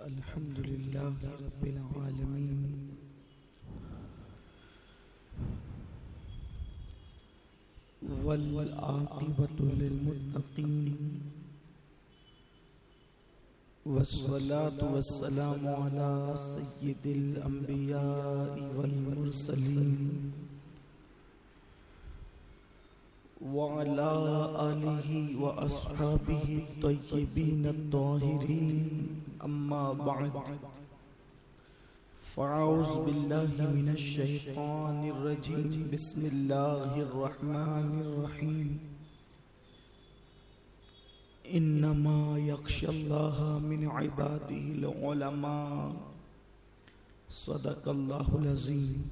الحمد لله رب العالمين والعاقبة للمتقين والصلاة والسلام على سيد الأنبياء والمرسلين وعلى آله وأصحابه الطيبين الطاهرين أما بعد فأعوذ بالله من الشيطان الرجيم بسم الله الرحمن الرحيم إنما يخشى الله من عباده العلماء صدق الله العظيم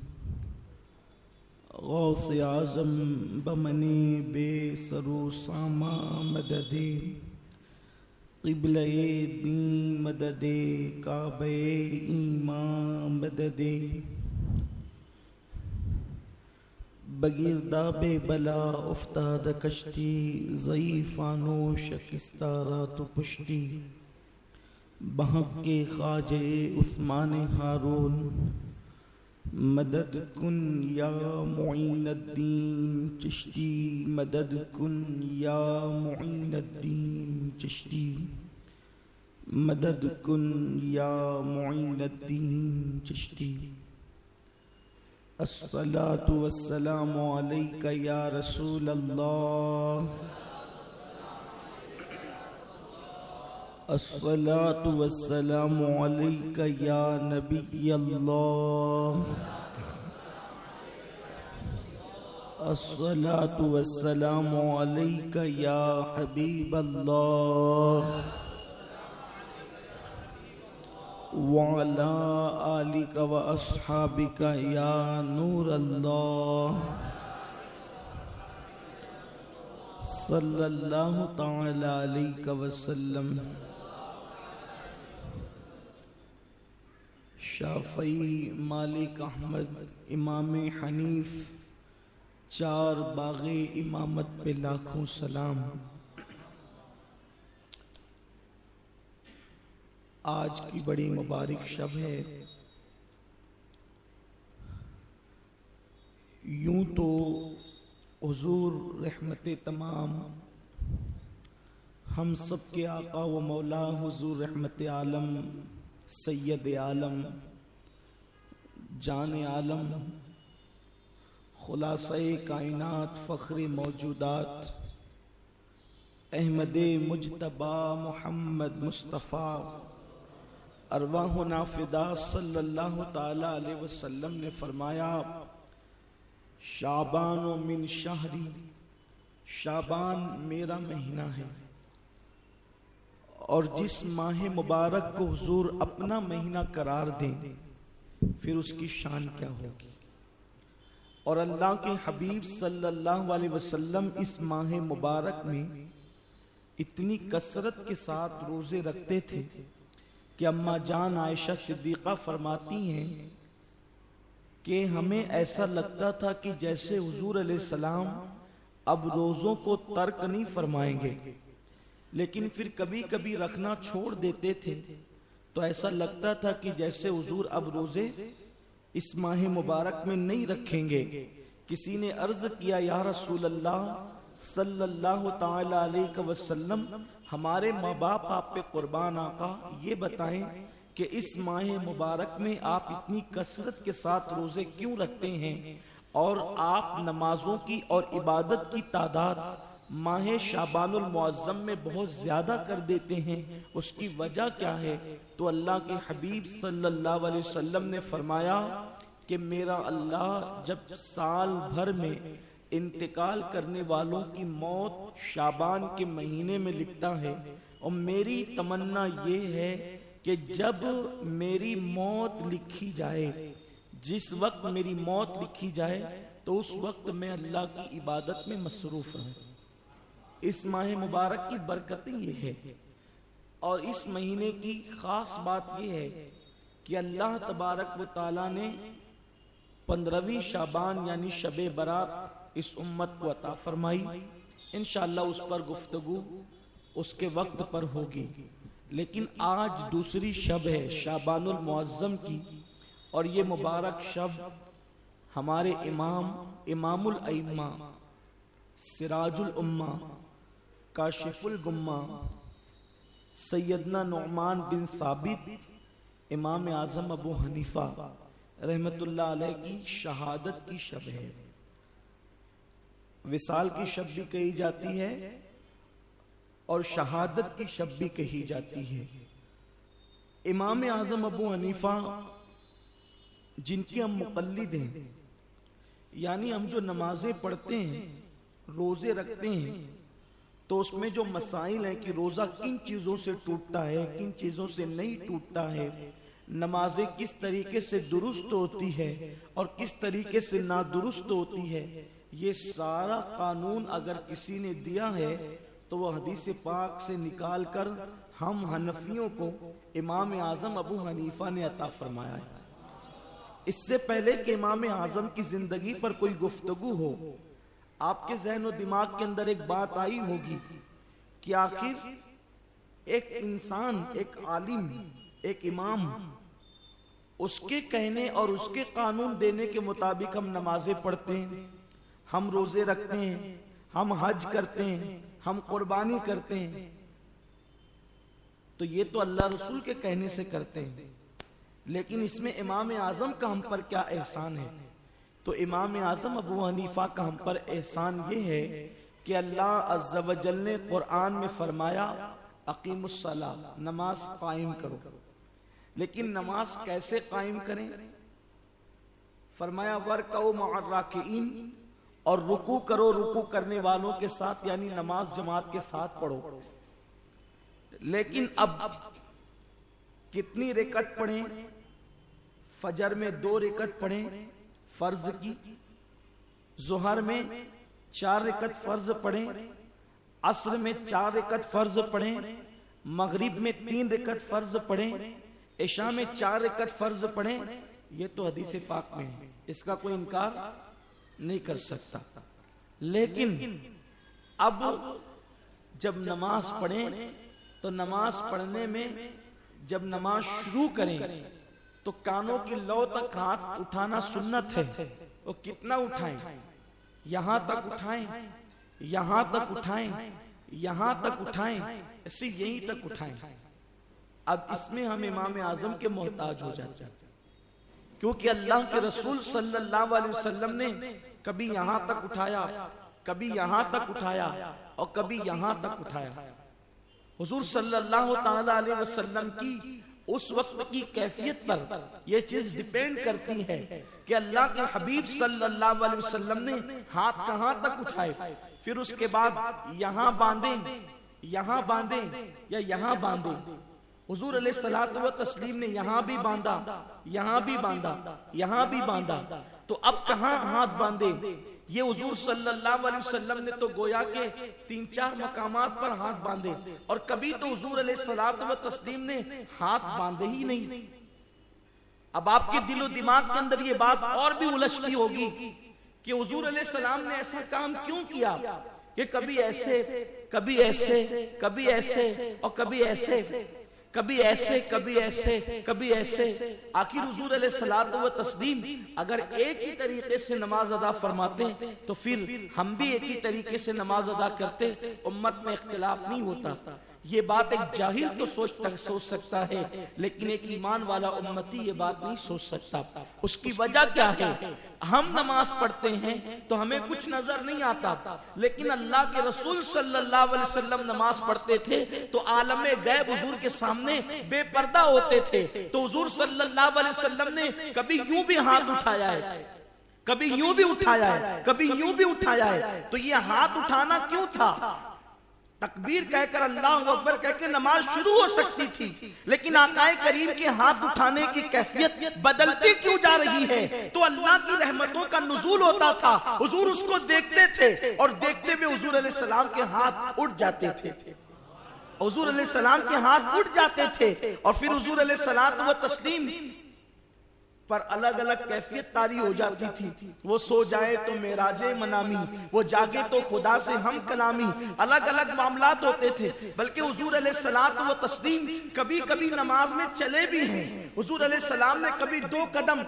غوث اعظم بمنی بے سرو ساما مددے قبلہ دین مددے کعبہ ایمان مددے بگرداب بلا افتاد کشتی ضعیفانو شکستہ رات و پشتی بہک کے خواجہ عثمان ہارون مدد کن یا معین الدین چشتی مدد کن یا معین الدین چشتی مدد کن یا معین الدین چشتی الصلاة والسلام علیک یا رسول اللہ الصلاة والسلام علیک یا نبی اللہ الصلاة والسلام علیک یا حبیب اللہ وعلی آلک و اصحابک یا نور اللہ صلی اللہ تعالی علیہ وسلم شافعی مالک احمد امام حنیف چار باغ امامت پہ لاکھوں سلام۔ آج کی بڑی مبارک شب ہے۔ یوں تو حضور رحمت تمام ہم سب کے آقا و مولا حضور رحمت عالم سید عالم جان عالم خلاصہ کائنات فخر موجودات احمد مجتبی محمد مصطفیٰ ارواحنا فدا صلی اللہ تعالی علیہ وسلم نے فرمایا شعبان من شہری، شعبان میرا مہینہ ہے، اور جس ماہ مبارک کو حضور اپنا مہینہ قرار دیں پھر اس کی شان کیا ہوگی۔ اور اللہ کے حبیب صلی اللہ علیہ وسلم اس ماہ مبارک میں اتنی کثرت کے ساتھ روزے رکھتے تھے کہ اماں جان عائشہ صدیقہ فرماتی ہیں کہ ہمیں ایسا لگتا تھا کہ جیسے حضور علیہ السلام اب روزوں کو ترک نہیں فرمائیں گے، لیکن پھر کبھی کبھی رکھنا چھوڑ دیتے تھے تو ایسا لگتا تھا کہ جیسے حضور اب روزے اس ماہ مبارک میں نہیں رکھیں گے۔ کسی نے عرض کیا یا رسول اللہ صلی اللہ تعالی علیہ وسلم ہمارے ماں باپ آپ پہ قربان آقا، یہ بتائیں کہ اس ماہ مبارک میں آپ اتنی کثرت کے ساتھ روزے کیوں رکھتے ہیں اور آپ نمازوں کی اور عبادت کی تعداد ماہ شعبان المعظم میں بہت زیادہ کر دیتے ہیں، اس کی وجہ کیا ہے؟ تو اللہ کے حبیب صلی اللہ علیہ وسلم نے فرمایا کہ میرا اللہ جب سال بھر میں انتقال کرنے والوں کی موت شعبان کے مہینے میں لکھتا ہے، اور میری تمنا یہ ہے کہ جب میری موت لکھی جائے، جس وقت میری موت لکھی جائے تو اس وقت میں اللہ کی عبادت میں مصروف رہوں۔ اس ماہ مبارک کی برکتیں یہ ہے، اور اس مہینے کی خاص بات یہ ہے کہ اللہ تبارک و تعالی نے 15ویں شعبان یعنی شب برات اس امت کو عطا فرمائی۔ انشاءاللہ اس پر گفتگو اس کے وقت پر ہوگی، لیکن آج دوسری شب ہے شعبان المعظم کی، اور یہ مبارک شب ہمارے امام الائمہ سراج الامہ کاشف الغمہ سیدنا نعمان بن ثابت امام اعظم ابو حنیفہ رحمت اللہ علیہ کی شہادت کی شب ہے۔ وصال کی شب بھی کہی جاتی ہے اور شہادت کی شب بھی کہی جاتی ہے۔ امام اعظم ابو حنیفہ جن کے ہم مقلد ہیں، یعنی ہم جو نمازیں پڑھتے ہیں، روزے رکھتے ہیں، تو اس میں جو مسائل ہیں کہ روزہ کن چیزوں سے ٹوٹتا ہے، کن چیزوں سے نہیں ٹوٹتا ہے، نمازیں کس طریقے سے درست ہوتی ہے اور کس طریقے سے نادرست ہوتی ہے، یہ سارا قانون اگر کسی نے دیا ہے تو وہ حدیث پاک سے نکال کر ہم حنفیوں کو امام اعظم ابو حنیفہ نے عطا فرمایا ہے۔ اس سے پہلے کہ امام اعظم کی زندگی پر کوئی گفتگو ہو، آپ کے ذہن و دماغ کے اندر ایک بات آئی ہوگی کہ آخر ایک انسان، ایک عالم، ایک امام، اس کے کہنے اور اس کے قانون دینے کے مطابق ہم نمازیں پڑھتے ہیں، ہم روزے رکھتے ہیں، ہم حج کرتے ہیں، ہم قربانی کرتے ہیں، تو یہ تو اللہ رسول کے کہنے سے کرتے ہیں، لیکن اس میں امام اعظم کا ہم پر کیا احسان ہے؟ تو امام اعظم ابو حنیفہ کا ہم پر احسان یہ ہے کہ اللہ عز و جل نے قرآن میں فرمایا اقیم الصلاۃ، نماز قائم کرو، لیکن نماز کیسے قائم کریں؟ فرمایا وَارْكَعُوا مَعَ الرَّاكِعِينَ، اور رکوع کرو رکوع کرنے والوں کے ساتھ، یعنی نماز جماعت کے ساتھ پڑھو۔ لیکن اب کتنی رکعت پڑھیں؟ فجر میں 2 رکعت پڑھیں فرض کی، ظہر میں 4 رکعت فرض پڑھیں، عصر میں 4 رکعت فرض پڑھیں، مغرب میں 3 رکعت فرض پڑھیں، عشاء میں 4 رکعت فرض پڑھیں۔ یہ تو حدیث پاک میں ہے، اس کا کوئی انکار نہیں کر سکتا۔ لیکن اب جب نماز پڑھیں تو نماز پڑھنے میں جب نماز شروع کریں تو کانوں کی لو تک ہاتھ اٹھانا سنت ہے۔ وہ کتنا اٹھائیں؟ یہاں تک اٹھائیں، یہاں تک اٹھائیں، یہاں تک اٹھائیں، صرف یہیں تک اٹھائیں۔ اب اس میں ہم امام اعظم کے محتاج ہو جاتے ہیں، کیونکہ اللہ کے رسول صلی اللہ علیہ وسلم نے کبھی یہاں تک اٹھایا، کبھی یہاں تک اٹھایا اور کبھی یہاں تک اٹھایا۔ حضور صلی اللہ تعالی علیہ وسلم کی اس وقت کی کیفیت پر یہ چیز ڈیپینڈ کرتی ہے کہ اللہ کے حبیب صلی اللہ علیہ وسلم نے ہاتھ کہاں تک اٹھائے، پھر اس کے بعد یہاں باندھیں، یہاں باندھیں یا یہاں باندھیں۔ حضور علیہ الصلوۃ والتسلیم نے یہاں بھی باندھا، یہاں بھی باندھا، یہاں بھی باندھا، تو اب کہاں ہاتھ باندھے؟ یہ حضور صلی اللہ علیہ وسلم نے تو گویا کہ 3-4 مقامات پر ہاتھ باندھے، اور کبھی تو حضور علیہ الصلوۃ والتسلیم نے ہاتھ باندھے ہی نہیں۔ اب آپ کے دل و دماغ کے اندر یہ بات اور بھی الجھتی ہوگی کہ حضور علیہ السلام نے ایسا کام کیوں کیا کہ کبھی ایسے، کبھی ایسے، کبھی ایسے اور کبھی ایسے، کبھی ایسے، کبھی ایسے، کبھی ایسے۔ آخر حضور علیہ الصلوۃ والتسلیم اگر ایک ہی طریقے سے نماز ادا فرماتے تو پھر ہم بھی ایک ہی طریقے سے نماز ادا کرتے، امت میں اختلاف نہیں ہوتا۔ یہ بات ایک جاہل تو سوچ سکتا ہے، لیکن ایک ایمان والا امتی یہ بات نہیں سوچ سکتا۔ اس کی وجہ کیا ہے؟ ہم نماز پڑھتے ہیں تو ہمیں کچھ نظر نہیں آتا، لیکن اللہ کے رسول صلی اللہ علیہ وسلم نماز پڑھتے تھے تو عالم غیب حضور کے سامنے بے پردہ ہوتے تھے، تو حضور صلی اللہ علیہ وسلم نے کبھی یوں بھی ہاتھ اٹھایا ہے، کبھی یوں بھی اٹھایا ہے، کبھی یوں بھی اٹھایا ہے۔ تو یہ ہاتھ اٹھانا کیوں تھا؟ تکبیر کہہ کر اللہ اکبر کہہ کے نماز شروع ہو سکتی تھی، لیکن آقا کریم کے ہاتھ اٹھانے کی کیفیت بدلتی کیوں جا رہی ہے؟ تو اللہ کی رحمتوں کا نزول ہوتا تھا، حضور اس کو دیکھتے تھے اور دیکھتے ہوئے حضور علیہ السلام کے ہاتھ اٹھ جاتے تھے، حضور علیہ السلام کے ہاتھ اٹھ جاتے تھے، اور پھر حضور علیہ السلام و تسلیم پر الگ الگ کیفیت طاری ہو جاتی تھی. وہ سو جائے تو معراج منامی، وہ جاگے تو خدا سے ہم کلامی. الگ الگ معاملات ہوتے تھے. بلکہ حضور علیہ الصلوۃ والتسلیم کبھی کبھی نماز میں چلے بھی ہیں. حضور علیہ السلام نے کبھی 2 قدم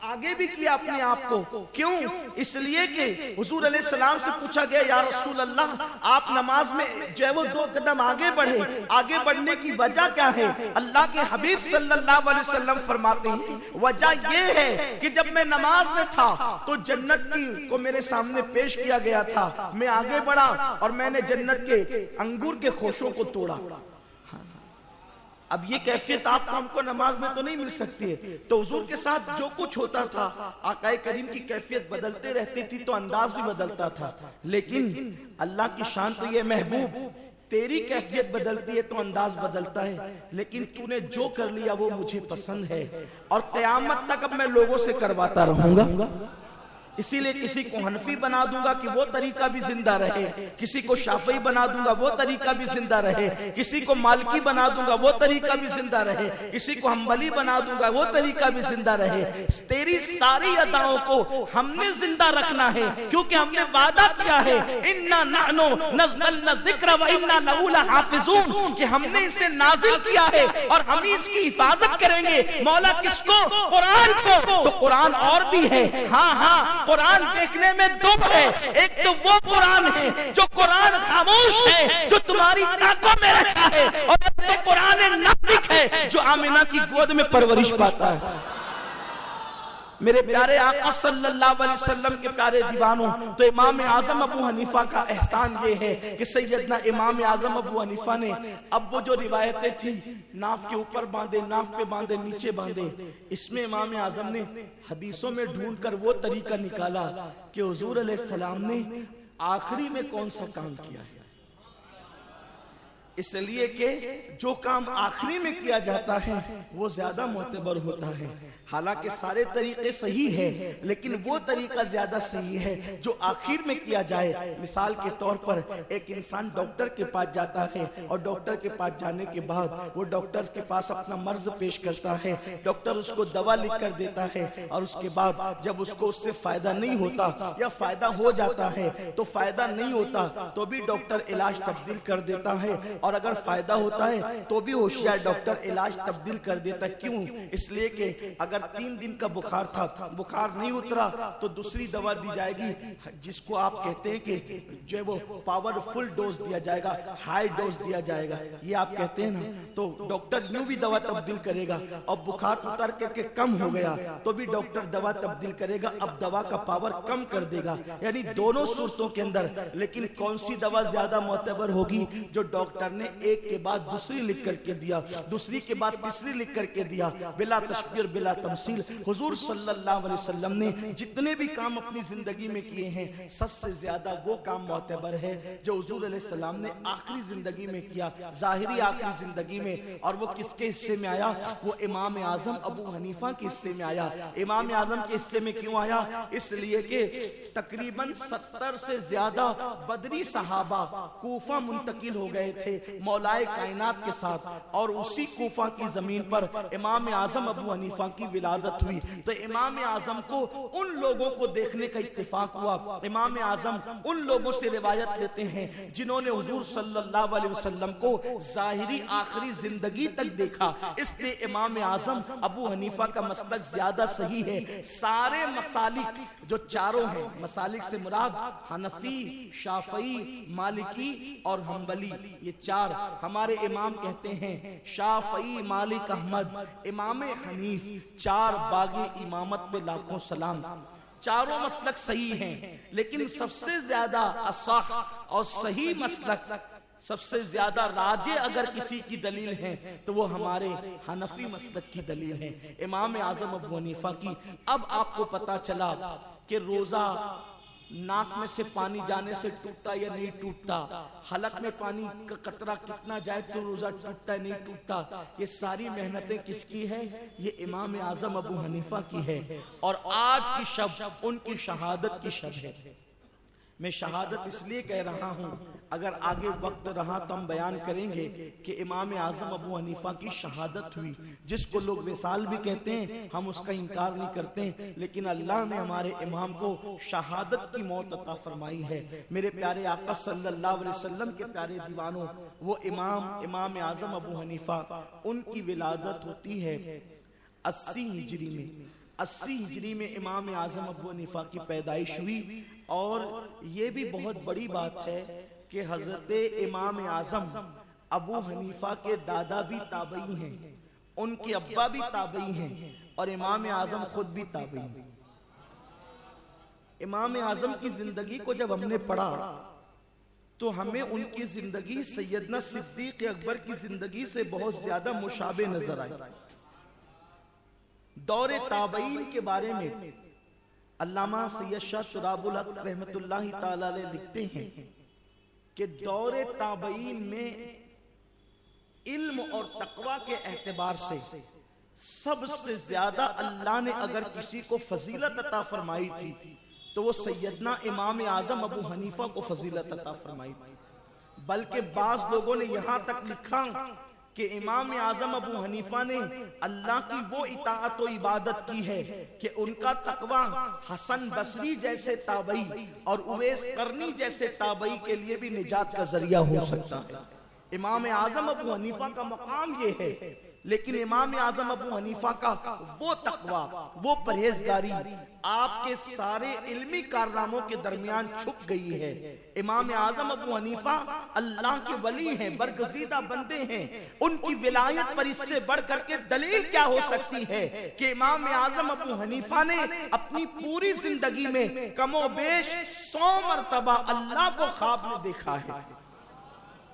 آگے بھی کیا اپنے آپ کو. کیوں؟ اس لیے کہ حضور علیہ السلام سے پوچھا گیا یا رسول اللہ آپ نماز میں جو ہے وہ 2 قدم آگے بڑھے، آگے بڑھنے کی وجہ کیا ہے؟ اللہ کے حبیب صلی اللہ علیہ وسلم فرماتے ہیں وجہ یہ ہے کہ جب میں نماز میں تھا تو جنت کی کو میرے سامنے پیش کیا گیا تھا، میں آگے بڑھا اور میں نے جنت کے انگور کے خوشوں کو توڑا. اب یہ کیفیت آپ کو ہم کو نماز میں تو نہیں مل سکتی ہے. تو حضور کے ساتھ جو کچھ ہوتا تھا آقا کریم کی کیفیت بدلتے رہتی تھی تو انداز بھی بدلتا تھا. لیکن اللہ کی شان تو یہ محبوب تیری کیفیت بدلتی ہے تو انداز بدلتا ہے، لیکن تو نے جو کر لیا وہ مجھے پسند ہے اور قیامت تک اب میں لوگوں سے کرواتا رہوں گا. اسی لیے کسی کو حنفی بنا دوں گا کہ وہ طریقہ بھی زندہ رہے، کسی کو شافعی بنا دوں گا وہ طریقہ بھی زندہ رہے، کسی کو مالکی بنا دوں گا وہ طریقہ بھی زندہ رہے، کسی کو حنبلی بنا دوں گا وہ طریقہ بھی زندہ رہے. تیری ساری اداؤں کو ہم نے زندہ رکھنا ہے کیونکہ ہم نے وعدہ کیا ہے اِنَّا نَحْنُ نَزَّلْنَا الذِّكْرَ وَإِنَّا لَهُ لَحَافِظُونَ کہ ہم نے اسے نازل کیا ہے اور ہم اس کی حفاظت کریں گے. مولا کس کو؟ قرآن کو. تو قرآن اور بھی ہے. ہاں قرآن دیکھنے میں 2 ہے. ایک تو وہ قرآن ہے جو قرآن خاموش ہے جو تمہاری ناکوں میں رکھا ہے، اور ایک تو قرآن ناطق ہے جو آمنہ کی گود میں پرورش پاتا ہے. میرے پیارے آقا صلی اللہ علیہ وسلم کے پیارے دیوانوں، تو امام اعظم ابو حنیفہ کا احسان یہ ہے کہ سیدنا امام اعظم ابو حنیفہ نے اب وہ جو روایتیں تھی ناف کے اوپر باندھے، ناف پہ باندھے، نیچے باندھے، اس میں امام اعظم نے حدیثوں میں ڈھونڈ کر وہ طریقہ نکالا کہ حضور علیہ السلام نے آخری میں کون سا کام کیا ہے. اس لیے کہ جو کام آخری میں کیا جاتا ہے وہ زیادہ معتبر ہوتا ہے. حالانکہ سارے طریقے صحیح ہیں لیکن وہ طریقہ زیادہ صحیح ہے جو آخر میں کیا جائے. مثال کے طور پر ایک انسان ڈاکٹر کے پاس جاتا ہے اور ڈاکٹر کے پاس جانے کے بعد وہ ڈاکٹر کے پاس اپنا مرض پیش کرتا ہے، ڈاکٹر اس کو دوا لکھ کر دیتا ہے اور اس کے بعد جب اس کو اس سے فائدہ نہیں ہوتا یا فائدہ ہو جاتا ہے تو فائدہ نہیں ہوتا تو بھی ڈاکٹر علاج تبدیل کر دیتا ہے، اور اگر فائدہ ہوتا ہے تو بھی ہوشیار ڈاکٹر علاج تبدیل کر دیتا ہے. کیوں؟ اس لیے کہ اگر 3 دن کا بخار تھا، بخار نہیں اترا تو دوسری دوا دی جائے گی جس کو آپ کہتے ہیں کہ جو ہے وہ پاور فل ڈوز دیا جائے گا، ہائی ڈوز دیا جائے گا، یہ آپ کہتے ہیں نا. تو ڈاکٹر یوں بھی دوا تبدیل کرے گا. اب بخار اتر کر کے کم ہو گیا تو بھی ڈاکٹر دوا تبدیل کرے گا، اب دوا کا پاور کم کر دے گا. یعنی دونوں صورتوں کے اندر. لیکن کون سی دوا زیادہ معتبر ہوگی؟ جو ڈاکٹر نے ایک کے بعد دوسری لکھ کر کے دیا، دوسری کے بعد تیسری لکھ کر کے دیا، بلا تشبیر بلا تمثیل. حضور صلی اللہ علیہ وسلم نے جتنے بھی کام اپنی زندگی میں کیے ہیں سب سے زیادہ وہ کام معتبر ہے جو حضور علیہ السلام نے آخری زندگی میں کیا، ظاہری آخری زندگی میں. اور وہ کس کے حصے میں آیا؟ وہ امام اعظم ابو حنیفہ کے حصے میں آیا. امام اعظم کے حصے میں کیوں آیا؟ اس لیے کہ تقریباً 70 سے زیادہ بدری صحابہ کوفہ منتقل ہو گئے تھے مولائے کائنات کے ساتھ، اور اسی کوفہ کی زمین پر امام اعظم ابو حنیفہ کی ولادت ہوئی. تو امام اعظم کو ان لوگوں کو دیکھنے کا اتفاق ہوا. امام اعظم ان لوگوں سے روایت لیتے ہیں جنہوں نے حضور صلی اللہ علیہ وسلم کو ظاہری آخری زندگی تک دیکھا. اس لیے امام اعظم ابو حنیفہ کا مسلک زیادہ صحیح ہے. سارے مسالک جو چاروں ہیں، مسالک سے مراد حنفی، شافعی، مالکی اور حنبلی، یہ 4 ہمارے امام کہتے ہیں. شافعی، مالک، احمد، امام حنیف، 4 باغ امامت پہ لاکھوں سلام. چاروں مسلک صحیح ہیں لیکن سب سے زیادہ اصح اور صحیح مسلک، سب سے زیادہ راجع اگر کسی کی دلیل ہے تو وہ ہمارے حنفی مسلک کی دلیل ہے، امام اعظم ابو حنیفہ کی. اب آپ کو پتا چلا کہ روزہ ناک میں سے پانی جانے سے ٹوٹتا یا نہیں ٹوٹتا، حلق میں پانی کا قطرہ کتنا جائے تو روزہ ٹوٹتا ہے نہیں ٹوٹتا. یہ ساری محنتیں کس کی ہے؟ یہ امام اعظم ابو حنیفہ کی ہے. اور آج کی شب ان کی شہادت کی شب ہے. میں شہادت اس لیے کہہ رہا ہوں، اگر آگے وقت رہا تو ہم بیان کریں گے کہ امام اعظم ابو حنیفہ کی شہادت ہوئی، جس کو لوگ وصال بھی کہتے ہیں، ہم اس کا انکار نہیں کرتے، لیکن اللہ نے ہمارے امام کو شہادت کی موت عطا فرمائی ہے۔ میرے پیارے آقا صلی اللہ علیہ وسلم کے پیارے دیوانوں، وہ امام اعظم ابو حنیفہ، ان کی ولادت ہوتی ہے 80 ہجری میں۔ 80 ہجری میں امام اعظم ابو حنیفہ کی پیدائش ہوئی، اور یہ بھی بہت بڑی بات ہے کہ حضرت امام اعظم ابو حنیفہ کے دادا بھی تابعی ہیں، ان کے ابا بھی تابعی ہیں، اور امام اعظم خود بھی تابعی ہیں۔ امام اعظم کی زندگی کو جب ہم نے پڑھا تو ہمیں ان کی زندگی سیدنا صدیق اکبر کی زندگی سے بہت زیادہ مشابہ نظر آئی۔ دور تابعین کے بارے میں علامہ سید شاہ تراب الحق رحمت اللہ تعالی علیہ لکھتے ہیں کہ دور تابعین میں علم اور تقوی کے اعتبار سے سب سے زیادہ اللہ نے اگر کسی کو فضیلت عطا فرمائی تھی تو وہ سیدنا امام اعظم ابو حنیفہ کو فضیلت عطا فرمائی تھی۔ بلکہ بعض لوگوں نے یہاں تک لکھا کہ امام اعظم ابو حنیفہ نے اللہ کی وہ اطاعت و عبادت کی ہے کہ ان کا تقوی حسن بصری جیسے تابعی اور اویس قرنی جیسے تابعی کے لیے بھی نجات کا ذریعہ ہو سکتا ہے۔ امام اعظم ابو حنیفہ کا مقام یہ ہے، لیکن امام اعظم ابو حنیفہ کا وہ تقوی، وہ پرہیزگاری آپ کے سارے علمی کارناموں کے درمیان چھپ گئی ہے۔ امام اعظم ابو حنیفہ اللہ کے ولی ہیں، برگزیدہ بندے ہیں، ان کی ولایت پر اس سے بڑھ کر کے دلیل کیا ہو سکتی ہے کہ امام اعظم ابو حنیفہ نے اپنی پوری زندگی میں کم و بیش 100 مرتبہ اللہ کو خواب میں دیکھا ہے،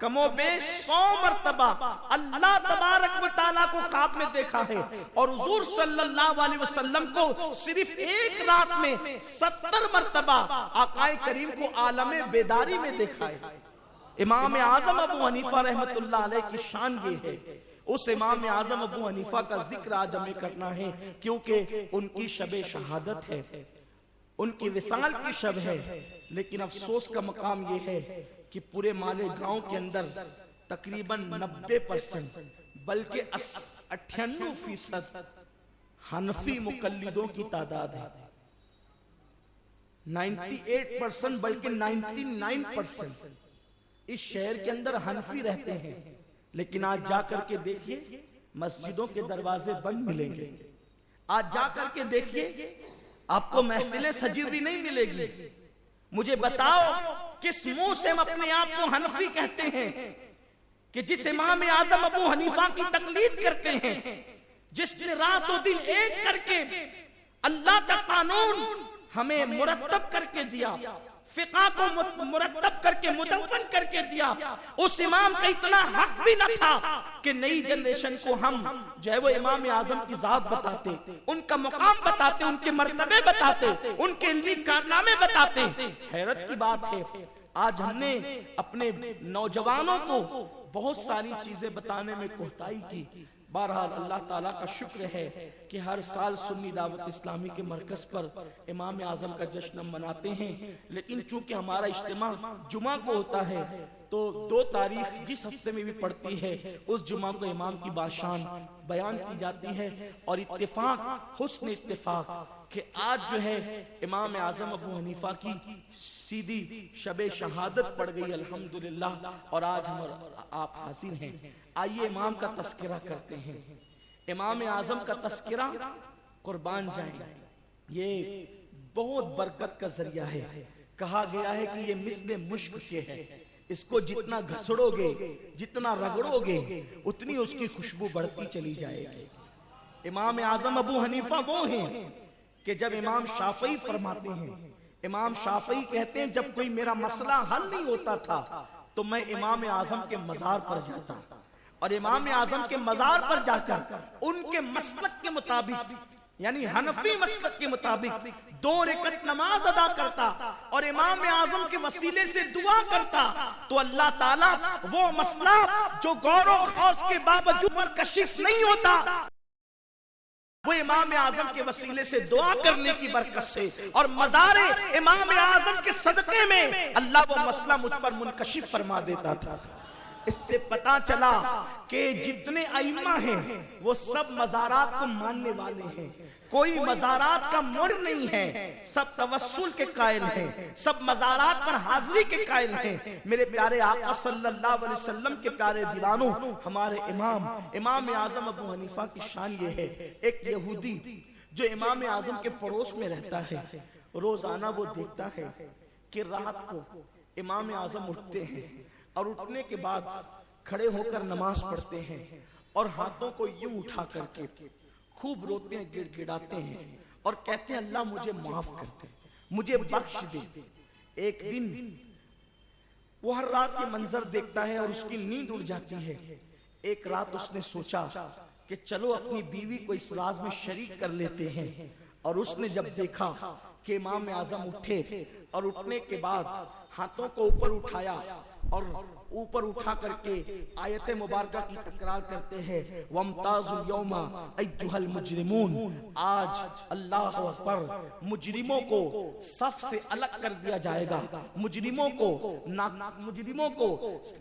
کم و بیش 100 مرتبہ اللہ تبارک و تعالیٰ کو خواب میں دیکھا ہے، اور حضور صلی اللہ علیہ وسلم کو صرف ایک رات میں 70 مرتبہ آقا کریم کو عالم بیداری میں دیکھا ہے۔ امام اعظم ابو حنیفہ رحمت اللہ علیہ کی شان یہ ہے۔ اس امام اعظم ابو حنیفہ کا ذکر آج ہمیں کرنا ہے کیونکہ ان کی شب شہادت ہے، ان کی وصال کی شب ہے، لیکن افسوس کا مقام یہ ہے کہ پورے مالے گاؤں کے اندر تقریباً 90% بلکہ 98% حنفی مقلدوں کی تعداد ہے، 98% بلکہ 99% اس شہر کے اندر حنفی رہتے ہیں، لیکن آج جا کر کے دیکھیے مسجدوں کے دروازے بند ملیں گے، آج جا کر کے دیکھیے آپ کو محفلیں سجی ہوئی نہیں ملے گی۔ مجھے بتاؤ کس منہ سے ہم اپنے آپ کو حنفی کہتے ہیں کہ جس امام اعظم ابو حنیفہ کی تقلید کرتے ہیں، جس نے رات و دن ایک کر کے اللہ کا قانون ہمیں مرتب کر کے دیا، فقہ کو مرتب کر کے مدون کر کے دیا، اس امام کا اتنا حق بھی نہ تھا کہ نئی جنریشن کو ہم جو ہے وہ امام اعظم کی ذات بتاتے، ان کا مقام بتاتے، ان کے مرتبے بتاتے، ان کے علمی کارنامے بتاتے۔ حیرت کی بات ہے آج ہم نے اپنے نوجوانوں کو بہت ساری چیزیں بتانے میں کوتاہی کی۔ بہرحال اللہ تعالیٰ کا شکر ہے کہ ہر سال سنی دعوت اسلامی کے مرکز پر امام اعظم کا جشن مناتے ہیں، لیکن چونکہ ہمارا اجتماع جمعہ کو ہوتا ہے تو 2 تاریخ جس ہفتے میں بھی پڑتی ہے اس جمعہ کو امام کی باشان بیان کی جاتی ہے، اور اتفاق، حسن اتفاق کہ آج جو ہے امام اعظم ابو حنیفہ کی سیدھی شب شہادت پڑ گئی الحمدللہ، اور آج ہم آپ حاضر ہیں۔ آئیے امام کا تذکرہ کرتے ہیں۔ امام اعظم کا تذکرہ قربان جائیں، یہ بہت برکت کا ذریعہ ہے۔ کہا گیا ہے کہ یہ مثل مشک کے ہے، اس کو جتنا گھسڑو گے، جتنا رگڑو گے، اتنی اس کی خوشبو بڑھتی چلی جائے گی۔ امام اعظم ابو حنیفہ وہ ہیں کہ جب امام شافعی فرماتے ہیں، امام شافعی کہتے ہیں جب کوئی میرا مسئلہ حل نہیں ہوتا تھا تو میں امام اعظم کے مزار پر جاتا، اور امام اعظم کے مزار پر جا کر ان کے مسلک کے مطابق، یعنی حنفی مسلک کے مطابق 2 رکعت نماز ادا کرتا اور امام اعظم کے وسیلے سے دعا کرتا، تو اللہ تعالیٰ وہ مسئلہ جو غور و خوض کے باوجود پر کشف نہیں ہوتا، وہ امام اعظم کے وسیلے سے دعا کرنے کی برکت سے اور مزار امام اعظم کے صدقے میں اللہ وہ مسئلہ مجھ پر منکشف فرما دیتا تھا۔ اس سے پتا چلا کہ جتنے ائمہ ہیں وہ سب مزارات کو ماننے والے ہیں، کوئی مزارات کا مر نہیں ہے، سب توسل کے قائل ہیں، سب مزارات پر حاضری کے قائل ہیں۔ میرے پیارے آقا صلی اللہ علیہ وسلم کے پیارے دیوانوں، ہمارے امام اعظم ابو حنیفہ کی شان یہ ہے، ایک یہودی جو امام اعظم کے پڑوس میں رہتا ہے، روزانہ وہ دیکھتا ہے کہ رات کو امام اعظم اٹھتے ہیں اور اٹھنے کے بعد کھڑے ہو کر نماز پڑھتے ہیں اور ہاتھوں کو یوں اٹھا کر کے خوب روتے ہیں، گڑ گڑاتے ہیں اور کہتے ہیں اللہ مجھے معاف کر دے، مجھے بخش دے۔ ایک دن وہ ہر رات یہ منظر دیکھتا ہے اور اس کی نیند اڑ جاتی ہے۔ ایک رات اس نے سوچا کہ چلو اپنی بیوی کو اس راز میں شریک کر لیتے ہیں، اور اس نے جب دیکھا کہ امام اعظم اٹھے اور اٹھنے کے بعد ہاتھوں کو اوپر اٹھایا اور اوپر اٹھا کر کے آیت مبارکہ کی تکرار کرتے ہیں، وَامْتَازُوا الْيَوْمَ أَيُّهَا الْمُجْرِمُونَ، آج اللہ اکبر مجرموں کو صف سے الگ کر دیا جائے گا، مجرموں کو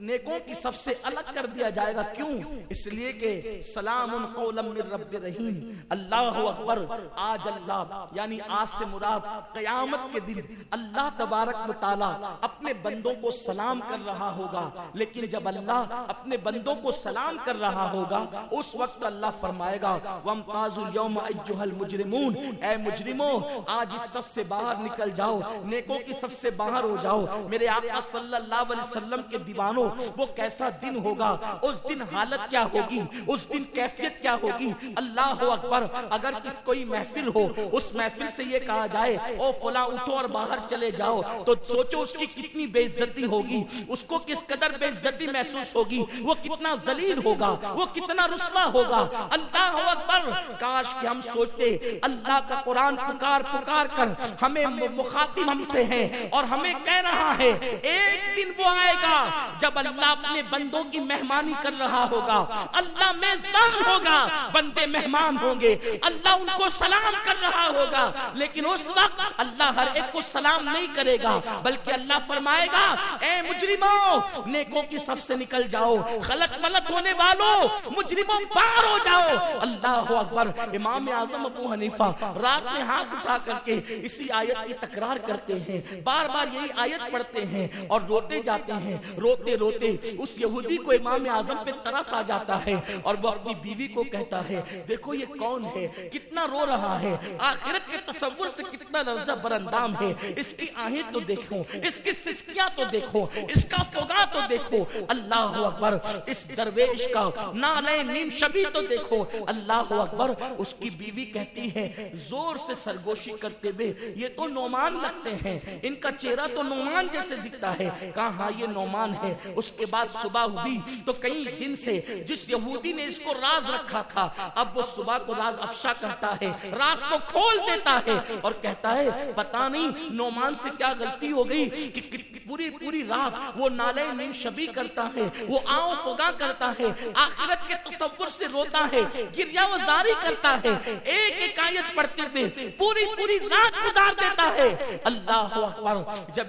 نیکوں کی صف سے الگ کر دیا جائے گا۔ کیوں؟ اس لیے کہ سلام قولا من رب رحیم، اللہ اکبر۔ آج اللہ یعنی آج سے مراد قیامت کے دن اللہ تبارک و تعالی اپنے بندوں کو سلام کر رہا ہوگا، لیکن جب اللہ اپنے بندوں کو سلام کر رہا ہوگا اس وقت اللہ فرمائے گا وَامْتَازُوا الْيَوْمَ أَيُّهَا الْمُجْرِمُونَ، اے مجرموں آج اس صف سے باہر نکل جاؤ، نیکوں کی صف سے باہر ہو جاؤ۔ میرے آقا صلی اللہ علیہ وسلم کے دیوانوں، وہ کیسا دن ہوگا، اس دن حالت کیا ہوگی، اس دن کیفیت کیا ہوگی، اللہ اکبر۔ اگر کس کوئی محفل ہو، اس محفل سے یہ کہا جائے او فلاں اٹھو اور باہر چلے جاؤ، تو سوچو اس کی کتنی بے عزتی ہوگی، اس کو کس قدر بے عزتی محسوس ہوگی، وہ کتنا ذلیل ہوگا، وہ کتنا رسوا ہوگا۔ اللہ اکبر۔ کاش کہ ہم سوچتے اللہ کا قرآن پکار پکار کر ہمیں مخاطب ہم سے ہیں اور ہمیں کہہ رہا ہے ایک دن وہ آئے گا جب اللہ اپنے بندوں کی مہمانی کر رہا ہوگا، اللہ میزبان ہوگا، بندے مہمان ہوں گے، اللہ ان کو سلام کر رہا ہوگا، لیکن اس وقت اللہ ہر ایک کو سلام نہیں کرے گا، بلکہ اللہ فرمائے گا اے مجرموں نیکوں کی صف سے نکل جاؤ، خلق ملت ہونے والوں مجرموں باہر ہو جاؤ۔ اللہ اکبر۔ امام اعظم ابو حنیفہ رات میں ہاتھ اٹھا کر کے اسی آیت کی تکرار کرتے ہیں، بار بار یہی آیت پڑھتے ہیں اور روتے جاتے ہیں۔ روتے روتے اس یہودی کو امام اعظم پہ ترس آ جاتا ہے اور وہ اپنی بیوی کو کہتا ہے دیکھو یہ کون ہے، کتنا رو رہا ہے، آخرت کے تصور سے کتنا لرزہ براندام ہے، اس کی آہیں تو دیکھو، اس کی سسکیاں تو دیکھو، اس کا فغا تو دیکھو۔ اللہ اکبر۔ اس درویش کا نالے نیم شبی تو دیکھو۔ اللہ اکبر۔ اس کی بیوی کہتی ہے زور سے سرگوشی کرتے ہوئے یہ تو نعمان لگتے ہیں، ان کا چہرہ تو نعمان جیسے دکھتا ہے۔ کہا ہاں یہ نعمان ہے۔ اس کے بعد صبح ہوئی تو کئی دن سے جس یہودی نے اس کو راز رکھا تھا اب وہ صبح کو راز افشا کرتا ہے، راز کو کھول دیتا ہے اور کہتا ہے پتہ نہیں نعمان سے کیا غلطی ہو گئی کہ پوری رات وہ نالے نیم شبی کرتا ہے، وہ آؤ فغا کرتا ہے، آخرت کے تصور سے روتا ہے، گریہ وزاری کرتا ہے، ایک ایک آیت پڑھتے ہوئے پوری رات گزار دیتا ہے۔ اللہ اکبر۔ جب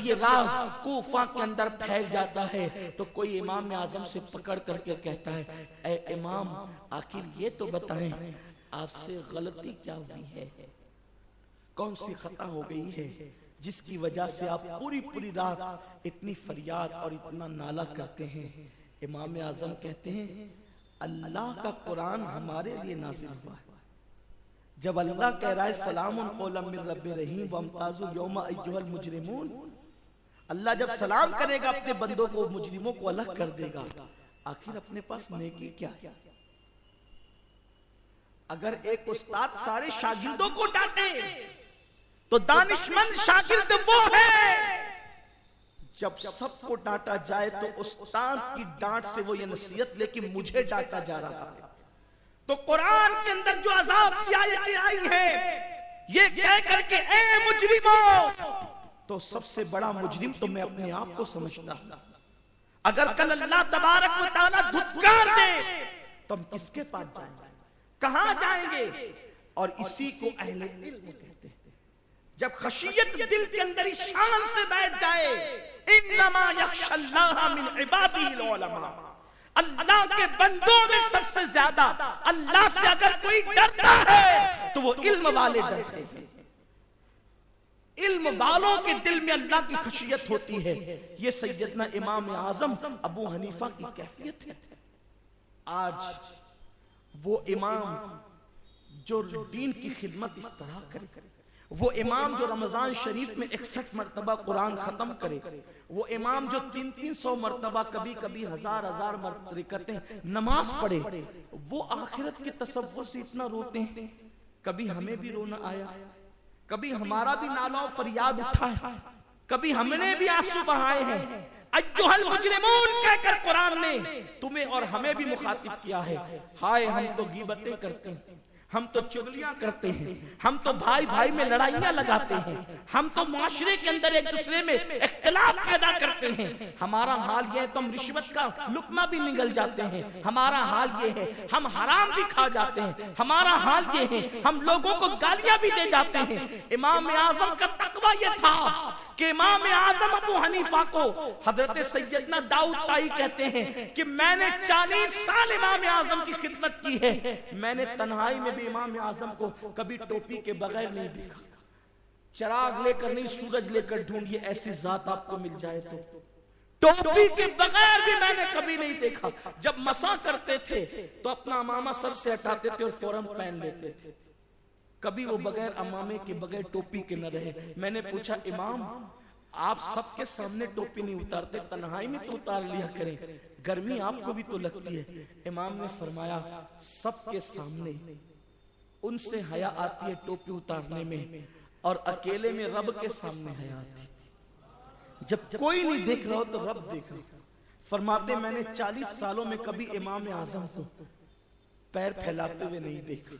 یہ راز کوفہ کے اندر پھیل جاتا ہے تو کوئی امام اعظم سے پکڑ کر کے کہتا ہے اے امام آخر یہ تو بتائیں آپ سے غلطی کیا ہوئی ہے، کون سی خطا ہو گئی ہے جس کی وجہ سے آپ پوری رات اتنی فریاد اور اتنا نالہ کرتے ہیں۔ امام اعظم کہتے ہیں اللہ کا قرآن ہمارے لیے نازل ہوا ہے، جب اللہ کہہ رہا ہے سلام قولا من رب رحیم وامتازوا اليوم ایھا المجرمون، اللہ جب سلام کرے گا اپنے بندوں کو، مجرموں کو الگ کر دے گا، آخر اپنے پاس نیکی کیا ہے؟ اگر ایک استاد سارے شاگردوں کو ڈانٹے تو دانشمند شاگرد وہ ہے، جب سب کو ڈانٹا جائے تو استاد کی ڈانٹ سے وہ یہ نصیحت لے کہ مجھے ڈانٹا جا رہا ہے۔ تو قرآن کے اندر جو عذاب کی آیتیں آئی ہیں یہ کہہ کر کے اے مجرموں، تو سب سے بڑا مجرم تو میں اپنے آپ کو سمجھتا ہوں۔ اگر کل اللہ تبارک و تعالیٰ دھتکار دے تو ہم کس کے پاس جائیں گے؟ کہاں جائیں گے؟ اور اسی کو اہل علم کہتے ہیں۔ جب خشیت دل کے اندر شان سے بیٹھ جائے، انما یخشی اللہ من عبادہ العلماء، اللہ کے بندوں میں سب سے زیادہ اللہ سے اگر کوئی ڈرتا ہے تو وہ علم والے ڈرتے ہیں۔ علم والوں کے دل میں اللہ کی خشیت ہوتی ہے۔ یہ سیدنا امام اعظم ابو حنیفہ کی کیفیت ہے۔ آج وہ امام جو دین کی خدمت اس طرح کرے، وہ امام جو رمضان شریف میں 61 مرتبہ قرآن ختم کرے، وہ امام جو 300 مرتبہ کبھی کبھی 1000 رکعتیں نماز پڑھے، وہ آخرت کے تصور سے اتنا روتے ہیں۔ کبھی ہمیں بھی رونا آیا، کبھی ہمارا بھی نالہ و فریاد اٹھا ہے، کبھی ہم نے بھی آنسو بہائے ہیں۔ ایھا المجرمون کہہ کر قرآن نے تمہیں اور ہمیں بھی مخاطب کیا ہے۔ ہائے ہم تو غیبتیں کرتے ہیں، ہم تو چغلیاں کرتے ہیں، ہم تو بھائی بھائی میں لڑائیاں لگاتے ہیں، ہم تو معاشرے کے اندر ایک دوسرے میں اختلاف پیدا کرتے ہیں۔ ہمارا حال یہ ہے تو ہم رشوت کا لقمہ بھی نگل جاتے ہیں، ہمارا حال یہ ہے ہم حرام بھی کھا جاتے ہیں، ہمارا حال یہ ہے ہم لوگوں کو گالیاں بھی دے جاتے ہیں۔ امام اعظم کا تقویٰ یہ تھا کہ امام اعظم ابو حنیفہ کو حضرت سیدنا داؤد طائی کہتے ہیں کہ میں نے 40 سال امام اعظم کی خدمت کی ہے، میں نے تنہائی میں بھی امام اعظم کو کبھی ٹوپی کے بغیر نہیں دیکھا۔ چراغ لے کر نہیں، سورج لے کر ڈھونڈیے ایسی ذات آپ کو مل جائے تو ٹوپی کے بغیر بھی میں نے کبھی نہیں دیکھا۔ جب مسا کرتے تھے تو اپنا امامہ سر سے ہٹاتے تھے اور فوراً پہن لیتے تھے، کبھی وہ بغیر امامے کے بغیر ٹوپی کے نہ رہے۔ میں نے پوچھا امام آپ سب کے سامنے ٹوپی نہیں اتارتے، تنہائی میں تو اتار لیا کریں، گرمی آپ کو بھی تو لگتی ہے۔ امام نے فرمایا سب کے سامنے ان سے حیا آتی ہے ٹوپی اتارنے میں، اور اکیلے میں رب کے سامنے حیا آتی ہے۔ جب کوئی نہیں دیکھ رہا ہو تو رب دیکھ رہا۔ فرماتے میں نے 40 سالوں میں کبھی امام اعظم کو پیر پھیلاتے ہوئے نہیں دیکھا۔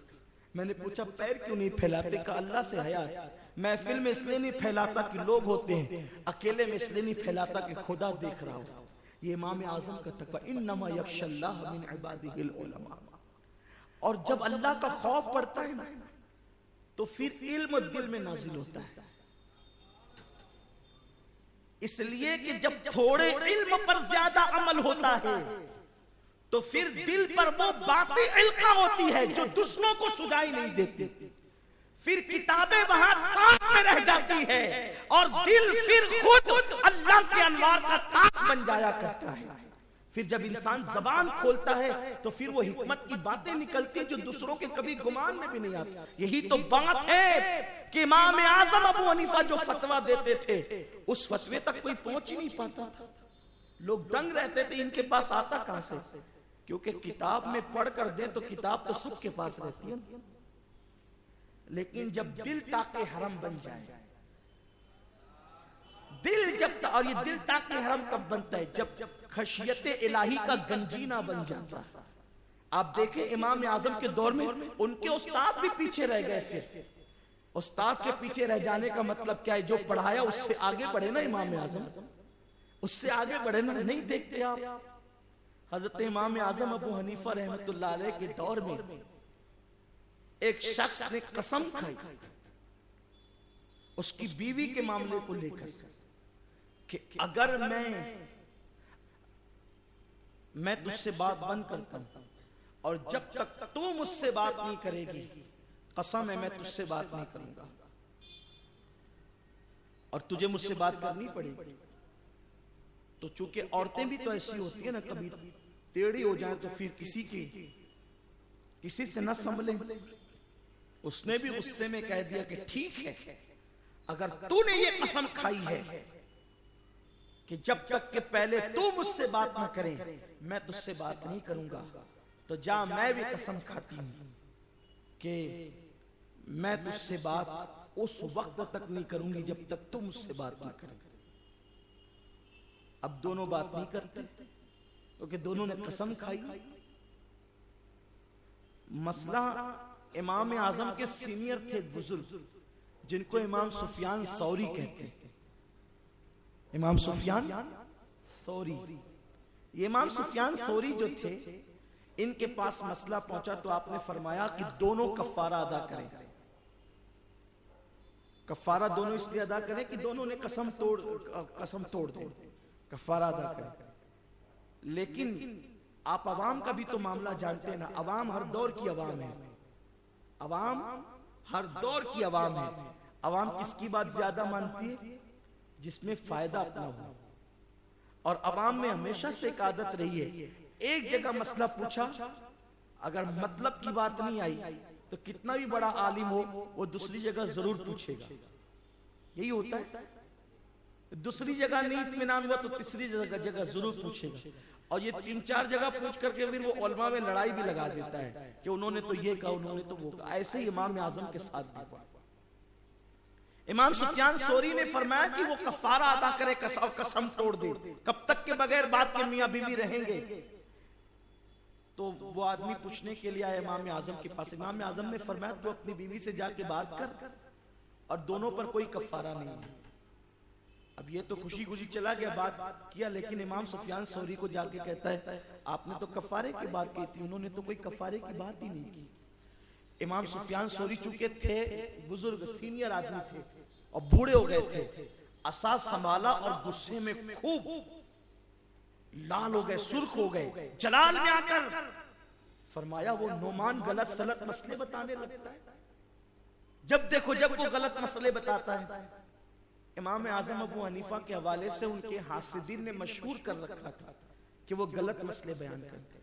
میں نے پوچھا پیر کیوں نہیں پھیلاتے؟ کہا اللہ سے حیا آتی ہے۔ محفل میں اس لیے نہیں پھیلاتا کہ لوگ ہوتے ہیں، اکیلے میں اس لیے نہیں پھیلاتا کہ خدا دیکھ رہا ہو۔ یہ امام اعظم کا تقویٰ، انما یخشی اللہ من عبادہ العلماء۔ اور جب اللہ کا خوف پڑتا ہے نا تو پھر علم دل میں نازل ہوتا ہے۔ اس لیے کہ جب تھوڑے علم پر زیادہ عمل ہوتا ہے تو پھر دل پر وہ باقی علقہ ہوتی ہے جو دوسروں کو سجائی نہیں دیتی، پھر کتابیں وہاں تاک میں رہ جاتی ہے اور دل پھر خود اللہ کے انوار کا تاک بن جایا کرتا ہے۔ پھر جب انسان زبان کھولتا ہے تو پھر وہ حکمت کی باتیں نکلتی جو دوسروں کے کبھی گمان میں بھی نہیں آتی۔ یہی تو بات ہے کہ امام اعظم ابو حنیفہ جو فتویٰ دیتے تھے اس فتوے تک کوئی پہنچ ہی نہیں پاتا تھا، لوگ دنگ رہتے تھے ان کے پاس آتا کہاں سے، کیونکہ کتاب میں پڑھ کر دیں تو کتاب تو سب کے پاس رہتی ہے، لیکن جب دل تاکہ حرم بن جائے، دل جب اور یہ دل تاکہ حرم کب بنتا ہے؟ جب خشیت الہی کا گنجینہ بن جاتا ہے۔ آپ دیکھیں امام اعظم کے دور میں ان کے استاد بھی پیچھے رہ گئے، پھر استاد کے پیچھے رہ جانے کا مطلب کیا ہے؟ جو پڑھایا اس سے آگے بڑھے نا امام اعظم، اس سے آگے بڑھے نا۔ نہیں دیکھتے آپ حضرت امام اعظم ابو حنیفہ رحمت اللہ علیہ کے دور میں ایک شخص نے قسم کھائی اس کی بیوی کے معاملے کو لے کر کہ اگر میں تجھ سے بات بند کرتا ہوں اور جب تک تو مجھ سے بات نہیں کرے گی قسم ہے میں تجھ سے بات نہیں کروں گا، اور تجھے مجھ سے بات کرنی پڑے گی۔ تو چونکہ عورتیں بھی تو ایسی ہوتی ہیں نا، کبھی ٹیڑھی ہو جائیں تو پھر کسی سے نہ سنبھلیں۔ اس نے بھی غصے میں کہہ دیا کہ ٹھیک ہے، اگر تو نے یہ قسم کھائی ہے کہ جب تک کہ پہلے تو مجھ سے بات نہ کریں میں تجھ سے بات نہیں کروں گا، تو جا میں بھی قسم کھاتی ہوں کہ میں تجھ سے بات اس وقت تک نہیں کروں گی جب تک تو مجھ سے بات نہ کریں۔ اب دونوں بات نہیں کرتے کیونکہ دونوں نے قسم کھائی۔ مسئلہ امام اعظم کے سینئر تھے بزرگ جن کو امام سفیان ثوری کہتے ہیں۔ امام سفیان ثوری، یہ امام سفیان ثوری جو تھے، ان کے پاس مسئلہ پہنچا تو آپ نے فرمایا کہ دونوں کفارہ ادا کریں. کفارہ دونوں اس لیے ادا کریں کہ دونوں نے قسم توڑ دیں, کفارہ ادا کریں. لیکن آپ عوام کا بھی تو معاملہ جانتے ہیں نا, عوام ہر دور کی عوام ہے, عوام ہر دور کی عوام ہے. عوام کس کی بات زیادہ مانتی ہے؟ جس میں فائدہ اپنا ہو. اور عوام میں ہمیشہ سے ایک عادت رہی ہے, ایک جگہ مسئلہ پوچھا, اگر مطلب کی بات نہیں آئی تو کتنا بھی بڑا عالم ہو وہ دوسری جگہ ضرور پوچھے گا. یہی ہوتا ہے. دوسری جگہ نہیں اطمینان ہوا تو تیسری جگہ ضرور پوچھے گا. اور یہ 3-4 جگہ پوچھ کر کے پھر وہ علماء میں لڑائی بھی لگا دیتا ہے کہ انہوں نے تو یہ کہا, انہوں نے تو وہ کہا. ایسے ہی امام اعظم کے ساتھ بھی ہوا. امام سفیان ثوری نے فرمایا کہ وہ کفارہ ادا کرے, قسم توڑ دے. کب تک کے بغیر بات کے میاں بیوی رہیں گے؟ تو وہ آدمی پوچھنے کے لیے آیا امام اعظم کے پاس. امام اعظم نے فرمایا تو اپنی بیوی سے جا کے بات کر, اور دونوں پر کوئی کفارہ نہیں ہے. اب یہ تو خوشی خوشی چلا گیا, بات کیا, لیکن امام سفیان ثوری کو جا کے کہتا ہے آپ نے تو کفارے کی بات کی تھی, انہوں نے تو کوئی کفارے کی بات ہی نہیں کی. امام سفیان ثوری چونکہ تھے بزرگ سینئر آدمی تھے اور بوڑھے ہو گئے تھے, عصا سنبھالا اور غصے میں خوب لال ہو گئے, سرخ ہو گئے. جلال میں آ کر فرمایا وہ نعمان غلط سلط مسئلے بتانے لگتا ہے. جب دیکھو جب وہ غلط مسئلے بتاتا ہے. امام اعظم ابو حنیفہ کے حوالے سے ان کے حاسدین نے مشہور کر رکھا تھا کہ وہ غلط مسئلے بیان کرتے,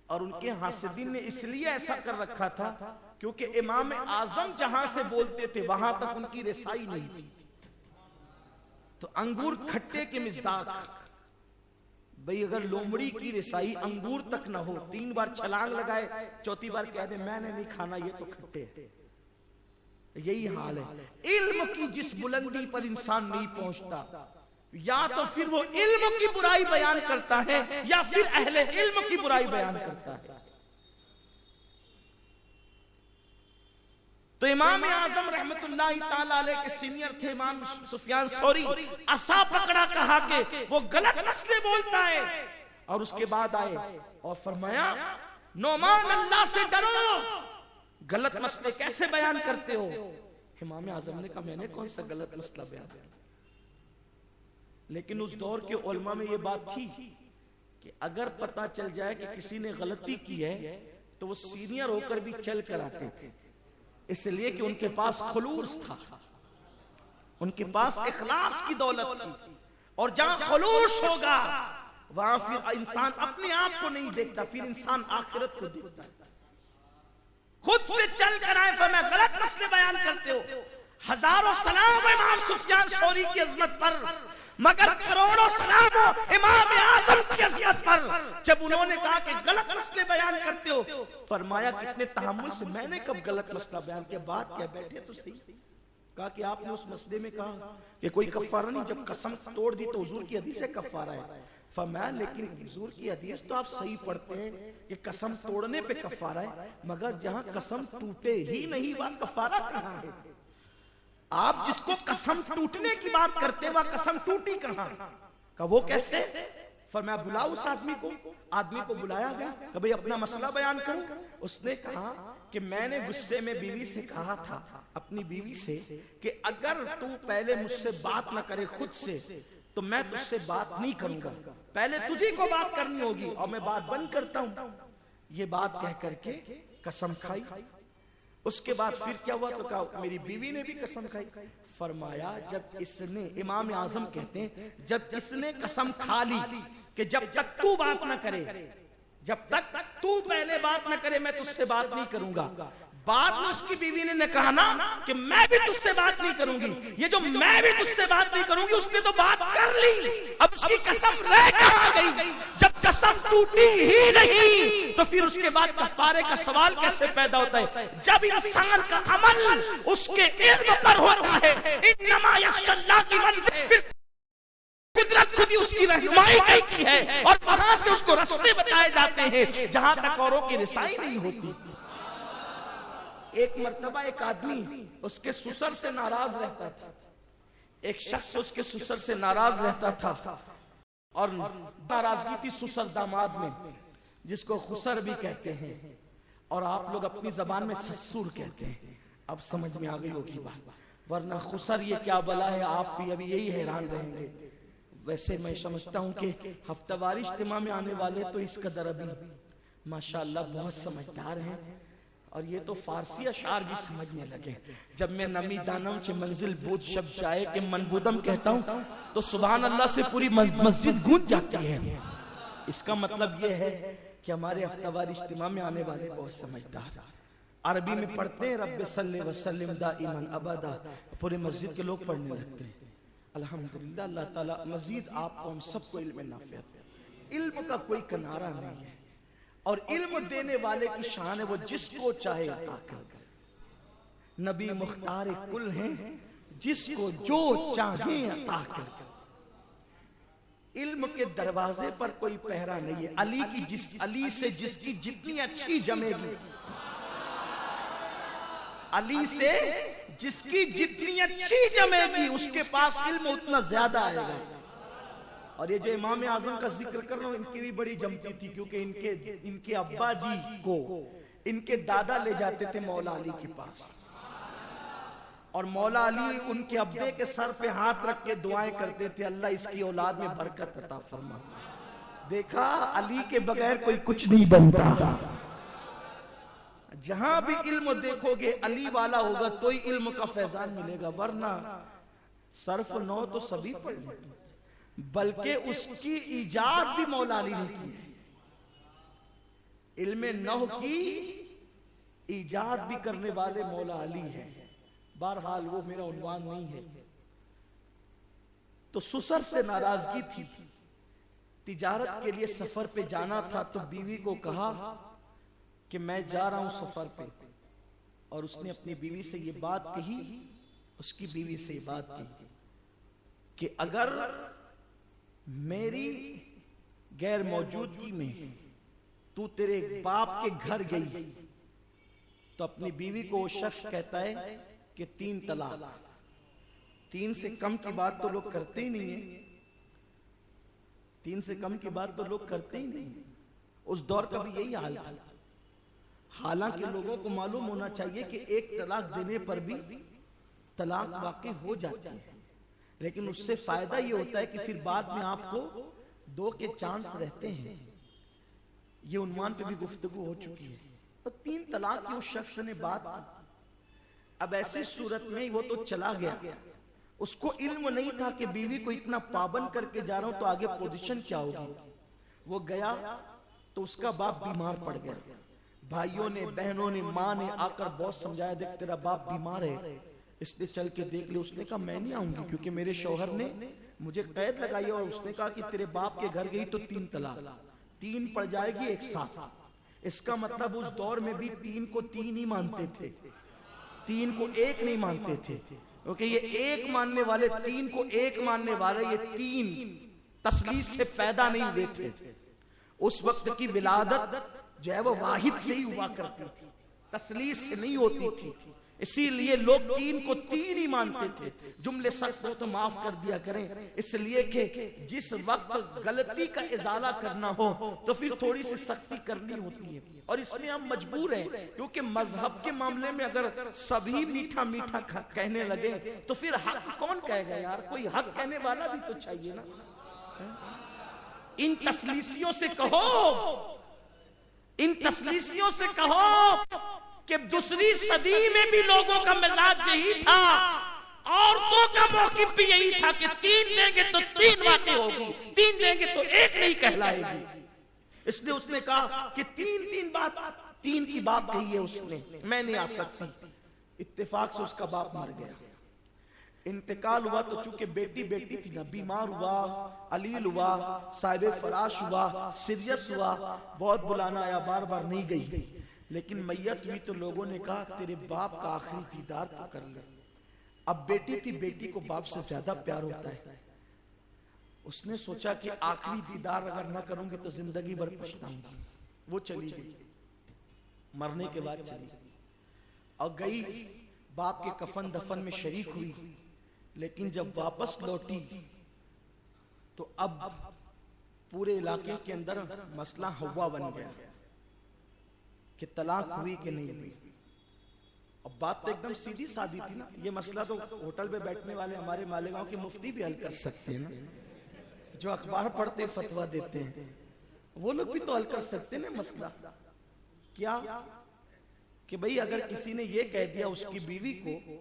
اور ان کے حاسدین نے اس لیے ایسا کر رکھا تھا کیونکہ امام اعظم جہاں سے بولتے تھے وہاں تک ان کی رسائی نہیں تھی. تو انگور کھٹے کے مصداق, بھئی اگر لومڑی کی رسائی انگور تک نہ ہو, 3 بار چھلانگ لگائے, چوتھی بار کہہ دے میں نے نہیں کھانا, یہ تو کھٹے ہے. یہی حال ہے. علم کی جس بلندی پر انسان نہیں پہنچتا, یا تو پھر وہ علم کی برائی بیان کرتا ہے یا پھر اہل علم کی برائی بیان کرتا ہے. تو امام اعظم رحمت اللہ تعالی علیہ کے سینئر تھے امام سفیان ثوری, عصا پکڑا, کہا کہ وہ غلط مسئلے بولتا ہے. اور اس کے بعد آئے اور فرمایا نعمان اللہ سے ڈرو, غلط مسئلے کیسے بیان کرتے ہو؟ امام اعظم نے کہا میں نے کون سا غلط مسئلہ بیان کیا. لیکن اس دور کے علماء میں یہ بات تھی کہ اگر پتہ چل جائے کہ کسی نے غلطی کی ہے تو وہ سینئر ہو کر بھی چل کر آتے تھے, اس لیے کہ ان کے پاس خلوص تھا, ان کے پاس اخلاص کی دولت تھی. اور جہاں خلوص ہوگا وہاں پھر انسان اپنے آپ کو نہیں دیکھتا, پھر انسان آخرت کو دیکھتا ہے. خود سے چل کر آئے, فرمایا غلط مسئلے بیان کرتے ہو. ہزاروں سلام امام سفیان ثوری کی عظمت پر, مگر کروڑوں سلام امام اعظم کی عظمت پر. جب انہوں نے کہا کہ غلط مسئلے بیان کرتے ہو, فرمایا کتنے تحمل سے, میں نے کب غلط مسئلہ بیان کیا, بات کیا, بیٹھے تو صحیح. کہا کہ آپ نے اس مسئلے میں کہا کہ کوئی کفارہ نہیں, جب قسم توڑ دی تو حضور کی حدیث ہے کفارہ ہے. فرمایا لیکن حضور کی حدیث تو آپ صحیح پڑھتے ہیں کہ قسم توڑنے پہ کفارہ ہے, مگر جہاں قسم ٹوٹے ہی نہیں وہاں کفارہ کہاں ہے؟ آپ جس کو قسم ٹوٹنے کی بات کرتے ہیں وہاں قسم ٹوٹی کہاں؟ کہ وہ کیسے؟ فرمایا بلاؤ اس آدمی کو. آدمی کو بلایا گیا کہ بھئی اپنا مسئلہ بیان کرو. اس نے کہا کہ میں نے غصے میں بیوی سے کہا تھا, اپنی بیوی سے, کہ اگر تو پہلے مجھ سے بات نہ کرے خود سے تو میں تجھ سے بات نہیں کروں گا, پہلے تجھے کو بات کرنی ہوگی اور میں بات بند کرتا ہوں. یہ بات کہہ کر کے قسم کھائی. اس کے بعد پھر کیا ہوا تو کہا میری بیوی نے بھی قسم کھائی. فرمایا جب اس نے, امام اعظم کہتے ہیں جب اس نے قسم کھا لی کہ جب تک تو بات نہ کرے, جب تک تو پہلے بات نہ کرے میں تجھ سے بات نہیں کروں گا. بعد میں اس کی بیوی نے کہا نا کہ میں بھی تجھ سے بات نہیں کروں گی. یہ جو میں بھی تجھ سے بات نہیں کروں گی اس نے تو بات کر لی, اب اس کی قسم رہ کہاں گئی؟ جب قسم ٹوٹی ہی نہیں تو پھر اس کے بعد کفارے کا سوال کیسے پیدا ہوتا ہے؟ جب انسان کا عمل اس کے علم پر ہوتا ہے, انما یخشی اللہ کی منزل, پھر قدرت خود ہی اس کی رہنمائی کی ہے اور وہاں سے اس کو راستے بتائے جاتے ہیں جہاں تک اوروں کی رسائی نہیں ہوتی. ایک مرتبہ ایک آدمی اس کے سسر سے ناراض رہتا تھا, ایک شخص اس کے سسر سے ناراض رہتا تھا اور ناراضگی تھی سسر داماد میں. جس کو خسر بھی کہتے ہیں اور آپ لوگ اپنی زبان میں سسور کہتے ہیں. اب سمجھ میں آ گئی ہوگی بات, ورنہ خسر یہ کیا بلا ہے, آپ بھی ابھی یہی حیران رہیں گے. ویسے میں سمجھتا ہوں کہ ہفتہ واری اجتماع میں آنے والے تو اس قدر ابھی ماشاءاللہ بہت سمجھدار ہیں, اور یہ تو فارسی اشعار بھی سمجھنے لگے. جب میں نمی دانم چھ منزل بود شب جائے کہ منبودم کہتا ہوں تو سبحان اللہ سے پوری مسجد گونج جاتی ہے. اس کا مطلب یہ ہے کہ ہمارے ہفتہ واری اجتماع میں آنے والے بہت سمجھدار. عربی میں پڑھتے ہیں رب صلی وسلم دائما ابدا, پورے مسجد کے لوگ پڑھنے لگتے ہیں. الحمدللہ اللہ تعالیٰ مزید آپ کو ہم سب کو علم نافع. علم کا کوئی کنارہ نہیں ہے, اور علم دینے والے کی شان ہے وہ جس کو چاہے عطا کر دے. نبی مختار کل ہیں, جس کو جو چاہیں عطا کر دے. علم کے دروازے پر کوئی پہرا نہیں ہے. علی سے جس کی جتنی اچھی جمے گی, علی سے جس کی جتنی اچھی جمے گی اس کے پاس علم اتنا زیادہ آئے گا. اور یہ جو امام اعظم کا ذکر کر رہا ہوں, ان کی بھی بڑی جمتی تھی, کیونکہ ان کے ابا جی کو ان کے دادا لے جاتے تھے مولا علی کے پاس, اور مولا علی ان کے ابے کے سر پہ ہاتھ رکھ کے دعائیں کرتے تھے, اللہ اس کی اولاد میں برکت عطا فرما. دیکھا علی کے بغیر کوئی کچھ نہیں بنتا. جہاں بھی علم دیکھو گے علی والا ہوگا تو ہی علم کا فیضان ملے گا, ورنہ صرف نو تو سبھی پڑھ لیتے, بلکہ اس کی ایجاد بھی مولا علی نے کی ہے. علم نحو کی ایجاد بھی کرنے والے مولا علی ہیں. بہرحال وہ میرا عنوان نہیں ہے. تو سسر سے ناراضگی تھی, تجارت کے لیے سفر پہ جانا تھا, تو بیوی کو کہا کہ میں جا رہا ہوں سفر پہ, اور اس نے اپنی بیوی سے یہ بات کہی, اس کی بیوی سے یہ بات کہی کہ اگر میری غیر موجودگی میں تو تیرے باپ کے گھر گئی, تو اپنی بیوی کو وہ شخص کہتا ہے کہ 3 طلاق. 3 سے کم کی بات تو لوگ کرتے ہی نہیں ہیں, 3 سے کم کی بات تو لوگ کرتے ہی نہیں. اس دور کا بھی یہی حال تھا. حالانکہ لوگوں کو معلوم ہونا چاہیے کہ ایک طلاق دینے پر بھی طلاق واقع ہو جاتی ہے, لیکن اس سے فائدہ یہ ہوتا ہے کہ پھر بعد میں آپ کو 2 کے چانس رہتے ہیں. یہ عنوان پہ بھی گفتگو ہو چکی ہے. اور 3 طلاق کی اس شخص نے بات کی. اب ایسی صورت میں وہ تو چلا گیا, اس کو علم نہیں تھا کہ بیوی کو اتنا پابند کر کے جا رہا ہوں تو آگے پوزیشن کیا ہوگی. وہ گیا تو اس کا باپ بیمار پڑ گیا. بھائیوں نے, بہنوں نے, ماں نے آ کر بہت سمجھایا, دیکھ تیرا باپ بیمار ہے, اس نے چل کے دیکھ لے. اس نے کہا میں نہیں آؤں گی, کیونکہ میرے شوہر نے مجھے قید لگائی, اور اس نے کہا کہ تیرے باپ کے گھر گئی تو 3 طلاق, 3 پڑ جائے گی ایک ساتھ. اس کا مطلب اس دور میں بھی 3 کو 3 ہی مانتے تھے, 3 کو 1 نہیں مانتے تھے, کیونکہ یہ 1 ماننے والے 3 کو 1 ماننے والے, یہ 3 تثلیث سے پیدا نہیں ہوئے تھے. اس وقت کی ولادت جو ہے وہ واحد سے ہی ہوا کرتی تھی, تثلیث سے نہیں ہوتی تھی. اسی لیے لوگ 3 کو 3 ہی مانتے تھے. جملے سخت ہو تو معاف کر دیا کریں, اس لیے کہ جس وقت غلطی کا ازالہ کرنا ہو تو پھر تھوڑی سی سختی کرنی ہوتی ہے, اور اس میں ہم مجبور ہیں, کیونکہ مذہب کے معاملے میں اگر سبھی میٹھا میٹھا کہنے لگے تو پھر حق کون کہے گا یار, کوئی حق کہنے والا بھی تو چاہیے نا. ان تثلیثیوں سے کہو, ان تثلیثیوں سے کہو کہ 2 صدی میں بھی لوگوں کا مزاج یہی تھا, عورتوں کا موقف بھی یہی تھا کہ 3 دیں گے تو 3 واقع ہوگی, 3 دیں گے تو 1 نہیں کہلائے گی. اس لیے اس نے کہا کہ 3 بات, 3 کی بات کہی ہے اس نے, میں نہیں آ سکتی. اتفاق سے اس کا باپ مر گیا. انتقال ہوا تو چونکہ بیٹی تھی نا, بیمار ہوا, علیل ہوا, صاحب فراش ہوا, سیریس ہوا, بہت بلانا آیا, بار بار نہیں گئی. لیکن میت ہوئی تو لوگوں نے کہا تیرے باپ کا آخری دیدار تو کر لے. اب بیٹی تھی, بیٹی کو باپ سے زیادہ پیار ہوتا ہے. اس نے سوچا کہ آخری دیدار اگر نہ کروں گی تو زندگی بھر پچھتاؤں گی. وہ چلی گئی, مرنے کے بعد چلی گئی, اور گئی باپ کے کفن دفن میں شریک ہوئی. لیکن جب واپس لوٹی تو اب پورے علاقے کے اندر مسئلہ ہوا بن گیا کہ طلاق ہوئی کہ نہیں ہوئی. اب بات تو ایک دم سیدھی سادی تھی نا. یہ مسئلہ تو ہوٹل پہ بیٹھنے والے ہمارے مالیگاؤں کے مفتی بھی حل کر سکتے ہیں نا, جو اخبار پڑھتے فتویٰ دیتے ہیں وہ لوگ بھی تو حل کر سکتے ہیں مسئلہ. کیا کہ بھئی اگر کسی نے یہ کہہ دیا اس کی بیوی کو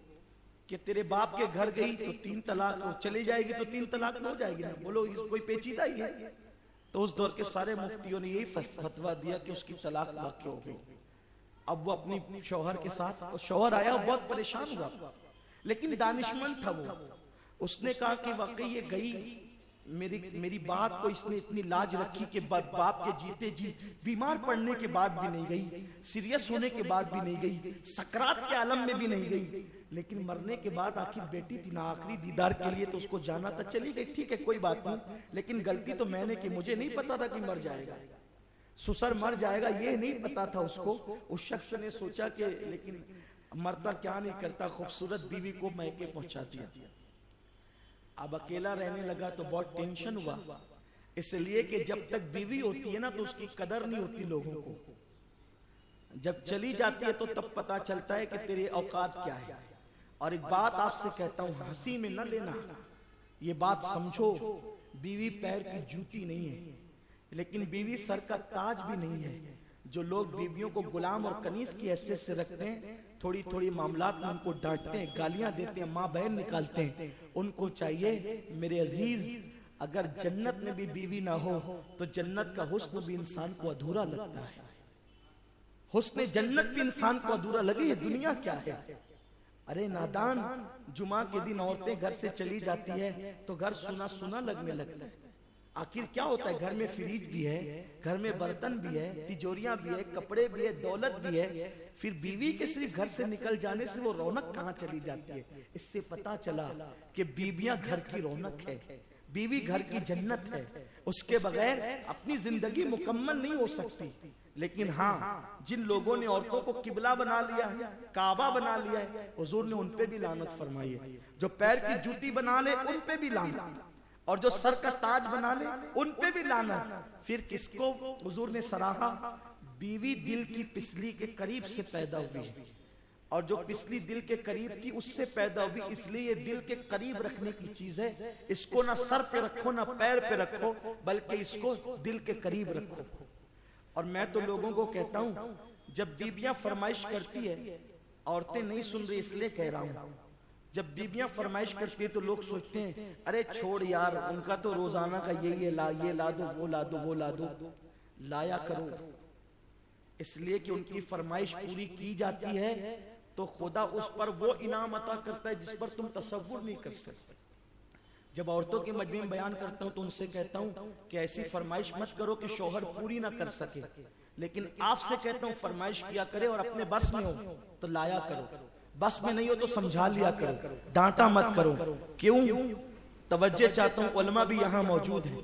کہ تیرے باپ کے گھر گئی تو 3 طلاق چلی جائے گی, تو 3 طلاق ہو جائے گی نا. بولو کوئی پیچیدہ ہی ہے. تو اس دور کے سارے مفتیوں نے یہی فتویٰ دیا کہ اس کی طلاق واقع ہو گئی. اب وہ اپنی شوہر کے ساتھ, شوہر آیا بہت پریشان ہوا, لیکن دانشمند تھا وہ. اس نے کہا کہ واقعی یہ گئی, میری بات کو اس نے اتنی لاج رکھی کہ باپ کے جیتے جی, بیمار پڑنے کے بعد بھی نہیں گئی, سیریس ہونے کے بعد بھی نہیں گئی, سکرات کے عالم میں بھی نہیں گئی, لیکن مرنے کے بعد آخر بیٹی تھی نا, آخری دیدار کے لیے تو اس کو جانا تھا, چلی گئی. ٹھیک ہے کوئی بات نہیں, لیکن غلطی تو میں نے کی, مجھے نہیں پتا تھا کہ مر جائے گا, سسر مر جائے گا یہ نہیں پتا تھا اس کو. اس شخص نے سوچا کہ لیکن مرتا کیا نہیں کرتا, خوبصورت بیوی کو میکے پہنچا دیا. اب اکیلا رہنے لگا تو بہت ٹینشن ہوا, اس لیے کہ جب تک بیوی ہوتی ہے نا تو اس کی قدر نہیں ہوتی لوگوں کو, جب چلی جاتی ہے تو تب پتا چلتا ہے کہ تیری اوقات کیا ہے. اور ایک بات آپ سے کہتا ہوں, ہنسی میں نہ لینا, یہ بات سمجھو, بیوی پیر کی جوتی نہیں ہے, لیکن بیوی سر کا تاج بھی نہیں ہے. جو لوگ بیویوں کو غلام اور کنیز کی حیثیت سے رکھتے ہیں, تھوڑی تھوڑی معاملات میں ان کو ڈانٹتے ہیں, گالیاں دیتے ہیں, ماں بہن نکالتے ہیں, ان کو چاہیے میرے عزیز اگر جنت میں بھی بیوی نہ ہو تو جنت کا حسن بھی انسان کو ادھورا لگتا ہے. حسن جنت بھی انسان کو ادھورا لگے, یہ دنیا کیا ہے. ارے نادان, جمعہ کے دن عورتیں گھر سے چلی جاتی ہے تو گھر سونا سونا لگنے لگتا ہے. آخر کیا ہوتا ہے, گھر میں فریج بھی ہے, گھر میں برتن بھی ہے, تجوریاں بھی ہے, کپڑے بھی ہے, دولت بھی ہے, پھر بیوی کے صرف گھر سے نکل جانے سے وہ رونق کہاں چلی جاتی ہے. اس سے پتا چلا کہ بیویاں گھر کی رونق ہے, بیوی گھر کی جنت ہے, اس کے بغیر اپنی زندگی مکمل نہیں ہو سکتی. لیکن ہاں, جن لوگوں نے عورتوں کو قبلہ بنا لیا ہے, کعبہ بنا لیا ہے, حضور نے ان پہ بھی لعنت فرمائی ہے. جو پیر کی جوتی بنا لے ان پہ بھی لعنت, اور جو سر کا تاج بنا لے ان پہ بھی لعنت. پھر کس کو حضور نے سراہا, بیوی دل کی پسلی کے قریب سے پیدا ہوئی ہے, اور جو پسلی دل کے قریب تھی اس سے پیدا ہوئی, اس لیے یہ دل کے قریب رکھنے کی چیز ہے. اس کو نہ سر پہ رکھو نہ پیر پہ رکھو, بلکہ اس کو دل کے قریب رکھو. اور میں تو لوگوں کو کہتا ہوں, جب بیویاں فرمائش کرتی ہے, عورتیں نہیں سن رہی اس لیے کہہ رہا ہوں, جب بیویاں فرمائش کرتی ہے تو لوگ سوچتے ہیں ارے چھوڑ یار, ان کا تو روزانہ کا یہی ہے, یہ لا دو, وہ لا دو, وہ لا دو. لایا کرو, اس لیے کہ ان کی فرمائش پوری کی جاتی ہے تو خدا اس پر وہ انعام عطا کرتا ہے جس پر تم تصور نہیں کر سکتے. جب عورتوں کے مجمع میں بیان کرتا ہوں تو ان سے کہتا ہوں کہ ایسی فرمائش مت کرو کہ شوہر پوری نہ کر سکے, لیکن آپ سے کہتا ہوں فرمائش کیا کرے, اور اپنے بس میں ہو تو لایا کرو, بس میں نہیں ہو تو سمجھا لیا کرو, ڈانٹا مت کرو. کیوں؟ توجہ چاہتا ہوں, علماء بھی یہاں موجود ہیں,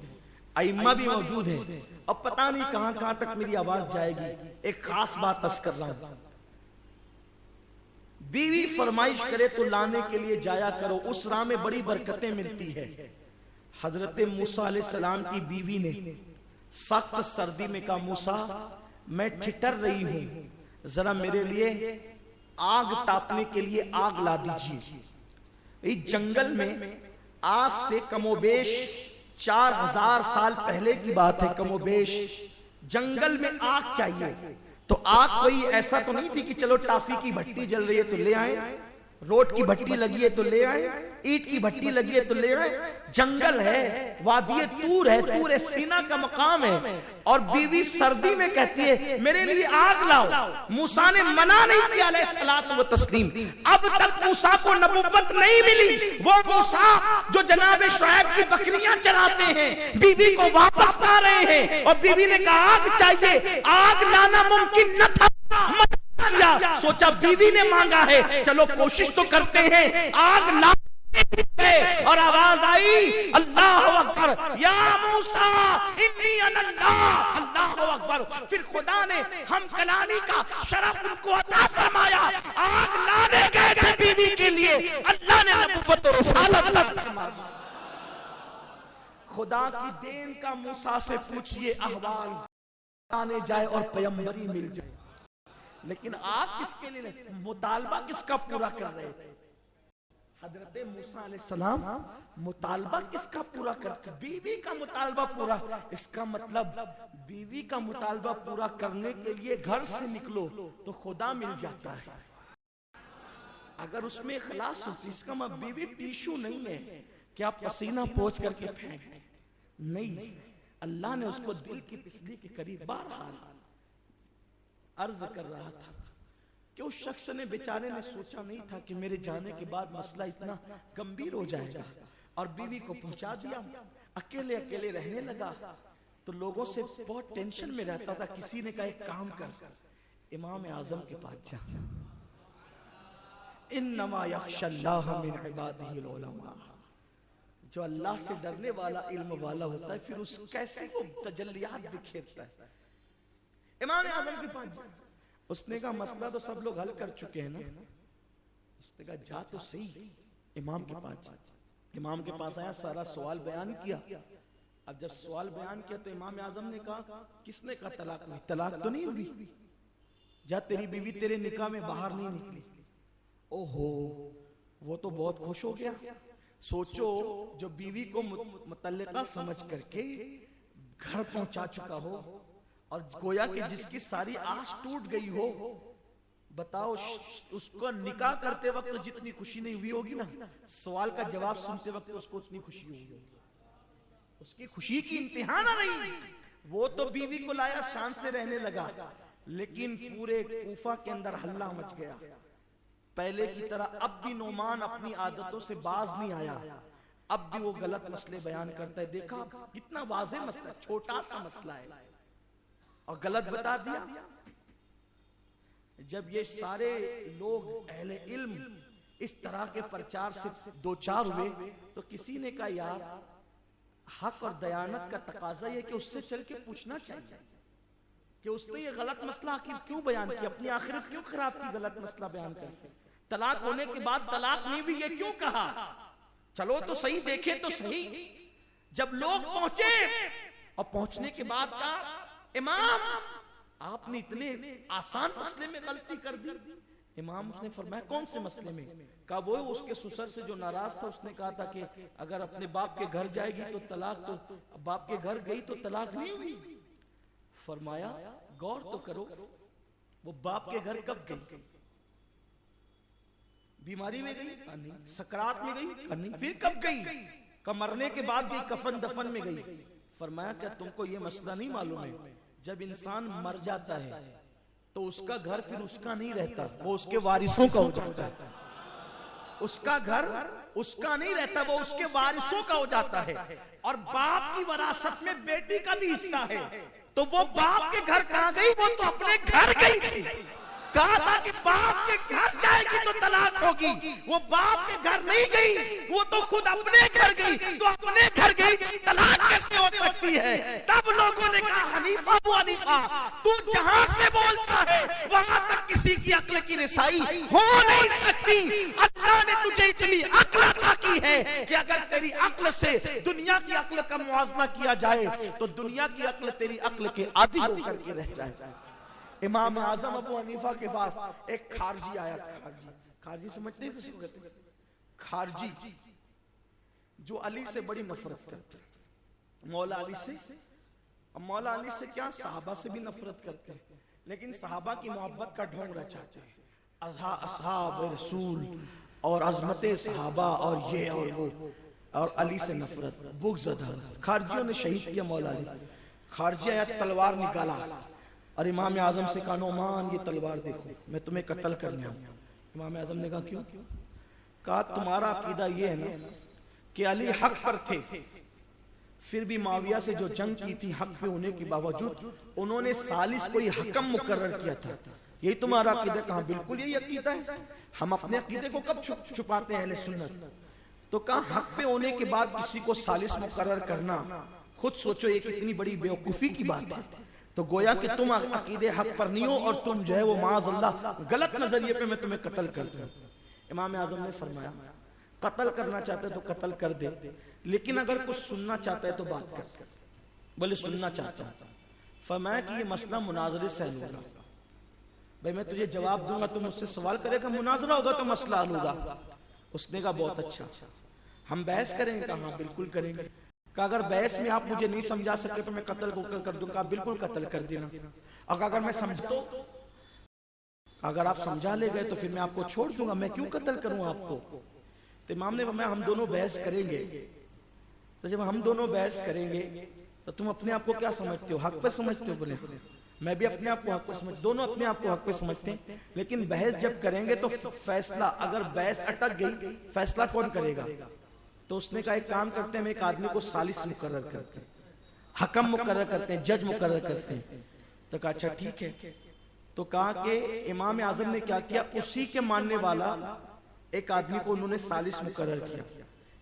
ائمہ بھی موجود ہیں, اب پتہ نہیں کہاں کہاں تک میری آواز جائے گی. ایک خاص بات عرض کر رہا ہوں, بیوی فرمائش کرے تو لانے کے لیے جایا کرو, اس راہ میں بڑی برکتیں ملتی ہے. حضرت موسیٰ علیہ السلام کی بیوی نے سخت سردی میں کہا, موسیٰ میں ٹھٹر رہی ہوں, ذرا میرے لیے آگ تاپنے کے لیے آگ لا دیجیے. جنگل میں آج سے کم و بیش 4000 سال پہلے کی بات ہے, کم و بیش جنگل میں آگ چاہیے. تو آگ کوئی ایسا تو نہیں تھی کہ چلو ٹافی کی بھٹی جل رہی ہے تو لے آئے, روٹ کی بھٹی لگی ہے تو لے آئے, اینٹ کی بھٹی لگی ہے تو لے آئے. جنگل ہے, وادی طور ہے, طور سینا کا مقام ہے, اور بیوی سردی میں کہتی ہے میرے لیے آگ لاؤ. موسیٰ نے منع نہیں کیا علیہ الصلوۃ والتسلیم. اب تک موسیٰ کو نبوت نہیں ملی. وہ موسیٰ جو جناب شعیب کی بکریاں چراتے ہیں, بیوی کو واپس لا رہے ہیں, اور بیوی نے کہا آگ چاہیے, آگ لانا ممکن نہ تھا. سوچا بیوی نے مانگا ہے, چلو کوشش تو کرتے ہیں, آگ لا, اور آواز آئی اللہ اکبر, یا موسیٰ انی انا اللہ, اللہ اکبر. پھر خدا نے ہم کلامی کا شرف ان کو عطا فرمایا. آگ لانے گئے تھے بیوی کے لیے, اللہ نے نبوت و رسالت عطا فرمایا. خدا کی دین کا موسیٰ سے پوچھئے احوال آنے جائے اور پیمبری مل جائے. لیکن آپ کس کے لیے مطالبہ کس کا پورا کر رہے تھے؟ حضرت موسیٰ علیہ السلام مطالبہ کس کا پورا کرتے؟ بیوی کا مطالبہ پورا. اس کا مطلب بیوی کا مطالبہ پورا کرنے کے لیے گھر سے نکلو تو خدا مل جاتا ہے. اگر اس میں اخلاص ہوتی، اس کا مطلب بیوی ٹیشو نہیں ہے کہ آپ پسینہ پوچھ کر کے پھینک دیں. نہیں، اللہ نے اس کو دل کی پسلی کے قریب بہرحال عرض کر رہا تھا کہ اس شخص نے بیچارے نے سوچا نہیں تھا کہ میرے جانے کے بعد مسئلہ اتنا گمبھیر ہو جائے گا، اور بیوی کو پہنچا دیا. اکیلے اکیلے رہنے لگا تو لوگوں سے بہت ٹینشن میں رہتا تھا. کسی نے کہا ایک کام کر، امام اعظم کے پاس جا. انما یخشی اللہ من عبادہ العلماء. جو اللہ سے ڈرنے والا علم والا ہوتا ہے پھر اس کیسے وہ تجلیات بکھیرتا ہے. امام اعظم کے پاس جا. اس نے کہا مسئلہ تو سب لوگ حل کر چکے ہیں نا. اس نے کہا جا تو صحیح امام کے پاس جا. امام کے پاس آیا، سارا سوال بیان کیا. اب جب سوال بیان کیا تو امام اعظم نے کہا کس نے کہا طلاق ہوئی؟ طلاق تو نہیں ہوئی. جا تیری بیوی تیرے نکاح میں باہر نہیں نکلی. اوہو، وہ تو بہت خوش ہو گیا. سوچو جو بیوی کو مطلقہ سمجھ کر کے گھر پہنچا چکا ہو اور گویا کہ جس کی ساری آس ٹوٹ گئی ہو، بتاؤ اس کو نکاح کرتے وقت جتنی خوشی نہیں ہوئی ہوگی نا، سوال کا جواب سنتے وقت اس کو اتنی خوشی ہوئی ہوگی. اس کی خوشی کی انتہا نہ رہی. وہ تو بیوی کو لایا، شان سے رہنے لگا، لیکن پورے کوفہ کے اندر ہلہ مچ گیا. پہلے کی طرح اب بھی نعمان اپنی عادتوں سے باز نہیں آیا. اب بھی وہ غلط مسئلے بیان کرتا ہے. دیکھا کتنا واضح مسئلہ، چھوٹا سا مسئلہ ہے اور غلط بتا دیا. جب یہ سارے لوگ اہل علم اس طرح کے پرچار سے دوچار ہوئے تو کسی نے کہا یار حق اور دیانت کا تقاضا یہ کہ اس سے چل کے پوچھنا چاہیے کہ اس نے یہ غلط مسئلہ کیوں بیان کیا، اپنی آخرت کیوں خراب کی غلط مسئلہ بیان کر. طلاق ہونے کے بعد طلاق نہیں بھی یہ کیوں کہا؟ چلو تو صحیح دیکھیں تو صحیح. جب لوگ پہنچے اور پہنچنے کے بعد کہا امام آپ نے اتنے آسان مسئلے میں غلطی کر دی. امام نے فرمایا کون سے مسئلے میں؟ کہا وہ اس کے سسر سے جو ناراض تھا، اس نے کہا تھا کہ اگر اپنے باپ کے گھر جائے گی تو طلاق، تو باپ کے گھر گئی تو طلاق نہیں ہوئی. فرمایا غور تو کرو، وہ باپ کے گھر کب گئی؟ بیماری میں گئی؟ نہیں. سکرات میں گئی؟ نہیں. پھر کب گئی؟ کہ مرنے کے بعد گئی، کفن دفن میں گئی. فرمایا کہ تم کو یہ مسئلہ نہیں معلوم ہے، جب انسان مر جاتا ہے تو اس کا گھر پھر اس کا نہیں رہتا، وہ اس کے وارثوں کا ہو جاتا ہے. اس کا گھر اس کا نہیں رہتا، وہ اس کے وارثوں کا ہو جاتا ہے. اور باپ کی وراثت میں بیٹی کا بھی حصہ ہے. تو وہ باپ کے گھر کہاں گئی؟ وہ تو اپنے گھر گئی تھی. کہا تھا کہ باپ کے گھر جائے گی تو طلاق ہوگی. وہ باپ کے گھر نہیں گئی، وہ تو خود اپنے گھر گئی. تو اپنے گھر گئی، طلاق کیسے ہو سکتی ہے؟ تب لوگوں نے کہا حنیفہ ابو حنیفہ تو جہاں سے بولتا ہے وہاں تک کسی کی عقل کی رسائی ہو نہیں سکتی. اللہ نے تجھے اتنی عقل عطا کی ہے کہ اگر تیری عقل سے دنیا کی عقل کا موازنہ کیا جائے تو دنیا کی عقل تیری عقل کے عادی ہو کر کے رہ جائے. امام اعظم ابو حنیفہ کے پاس ایک خارجی آیا. خارجی سمجھتے ہیں کسی کو کہتے ہیں؟ خارجی جو علی سے بڑی نفرت کرتے ہیں، مولا علی سے. مولا علی سے کیا، صحابہ سے بھی نفرت کرتے ہیں، لیکن صحابہ کی محبت کا ڈھونگ رچاتے ہیں. اصحاب رسول اور عظمت صحابہ اور یہ اور وہ، اور علی سے نفرت، بغض. خارجیوں نے شہید کیا مولا علی. خارجی آیا، تلوار نکالا اور امام اعظم سے کہا نعمان یہ تلوار دیکھو، میں تمہیں قتل کرنے آؤں. امام اعظم نے کہا کیوں؟ کہا تمہارا عقیدہ یہ ہے نا کہ علی حق پر تھے، پھر بھی معاویہ سے جو جنگ کی تھی حق پہ ہونے کے باوجود انہوں نے ثالث کوئی حکم مقرر کیا تھا. یہی تمہارا عقیدہ؟ کہا بالکل یہی عقیدہ ہے. ہم اپنے عقیدے کو کب چھپاتے ہیں اہل سنت؟ تو کہا حق پہ ہونے کے بعد کسی کو ثالث مقرر کرنا، خود سوچو یہ کتنی بڑی بیوقوفی کی بات ہے. تو گویا کہ تم عقیدے حق پر نہیں ہو اور تم جو ہے وہ معاذ اللہ غلط نظریے پہ میں تمہیں قتل کر دوں. امام اعظم نے فرمایا قتل کرنا چاہتا ہے تو قتل کر دے، لیکن اگر کچھ سننا چاہتا ہے تو بات کر۔ بولے سننا چاہتا ہوں۔ فرمایا کہ یہ مسئلہ مناظرے سے حل ہوگا۔ بھئی میں تجھے جواب دوں گا، تو مجھ سے سوال کرے گا، مناظرہ ہوگا تو مسئلہ حل ہوگا۔ اس نے کہا بہت اچھا، ہم بحث کریں گے؟ کہا ہاں بالکل کریں گے۔ کہ اگر بحث میں آپ مجھے نہیں سمجھا سکے تو میں قتل کو کر دوں گا، بالکل قتل کر دینا۔ اگر میں سمجھتا ہوں، اگر آپ سمجھا لے گئے تو پھر میں آپ کو چھوڑ دوں گا، میں کیوں قتل کروں آپ کو؟ تو امام نے فرمایا ہم دونوں بحث کریں گے۔ تو جب ہم دونوں بحث کریں گے تو تم اپنے آپ کو کیا سمجھتے ہو؟ حق پہ سمجھتے ہو؟ بولے میں بھی اپنے آپ کو حق پہ سمجھتے، دونوں اپنے آپ کو حق پہ سمجھتے ہیں، لیکن بحث جب کریں گے تو فیصلہ، اگر بحث اٹک گئی فیصلہ کون کرے گا؟ تو اس نے کہا ایک کام کرتے ہیں، ہم ایک آدمی کو ثالث مقرر کرتے ہیں، حکم مقرر کرتے ہیں، جج مقرر کرتے ہیں۔ تو کہا اچھا ٹھیک ہے۔ تو کہا کہ امام اعظم نے کیا کیا؟ اسی کے ماننے والا ایک آدمی کو انہوں نے ثالث مقرر کیا۔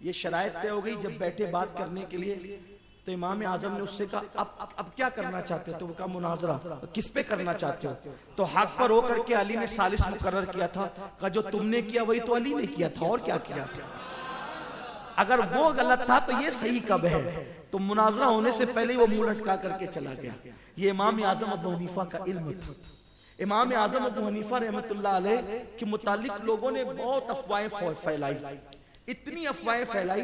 یہ شرائط طے ہو گئی۔ جب بیٹھے بات کرنے کے لیے تو امام اعظم نے اس سے کہا اب کیا کرنا چاہتے ہو؟ تو وہ کہا مناظرہ۔ کس پہ کرنا چاہتے ہو؟ تو حق پر ہو کر کے علی نے ثالث مقرر کیا تھا۔ کہا جو تم نے کیا وہی تو علی نے کیا تھا، اور کیا کیا تھا؟ اگر وہ غلط تھا تو یہ صحیح کب ہے؟ تو مناظرہ ہونے سے پہلے ہی وہ منہ لٹکا کر کے چلا گیا۔ یہ امام اعظم ابو حنیفہ کا علم تھا۔ امام اعظم ابو حنیفہ رحمۃ اللہ علیہ کے متعلق لوگوں نے بہت افواہیں پھیلائی، اتنی افواہیں پھیلائی۔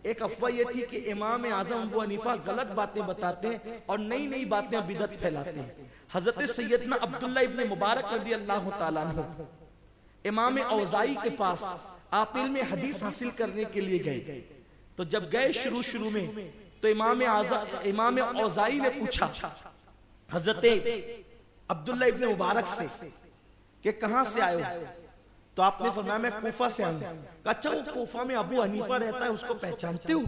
ایک افواہ یہ تھی کہ امام اعظم ابو حنیفہ غلط باتیں بتاتے ہیں اور نئی نئی باتیں بدعت پھیلاتے ہیں۔ حضرت سیدنا عبداللہ ابن مبارک رضی اللہ تعالیٰ عنہ امام اوزاعی کے پاس آپ علم حدیث حاصل کرنے کے لیے گئے۔ تو جب گئے شروع میں تو امام اوزاعی نے پوچھا حضرت عبداللہ ابن مبارک سے کہ کہاں سے آئے ہو؟ تو آپ نے فرمایا میں کوفہ سے آؤں۔ کہا اچھا وہ کوفہ میں ابو حنیفہ رہتا ہے، اس کو پہچانتے ہو؟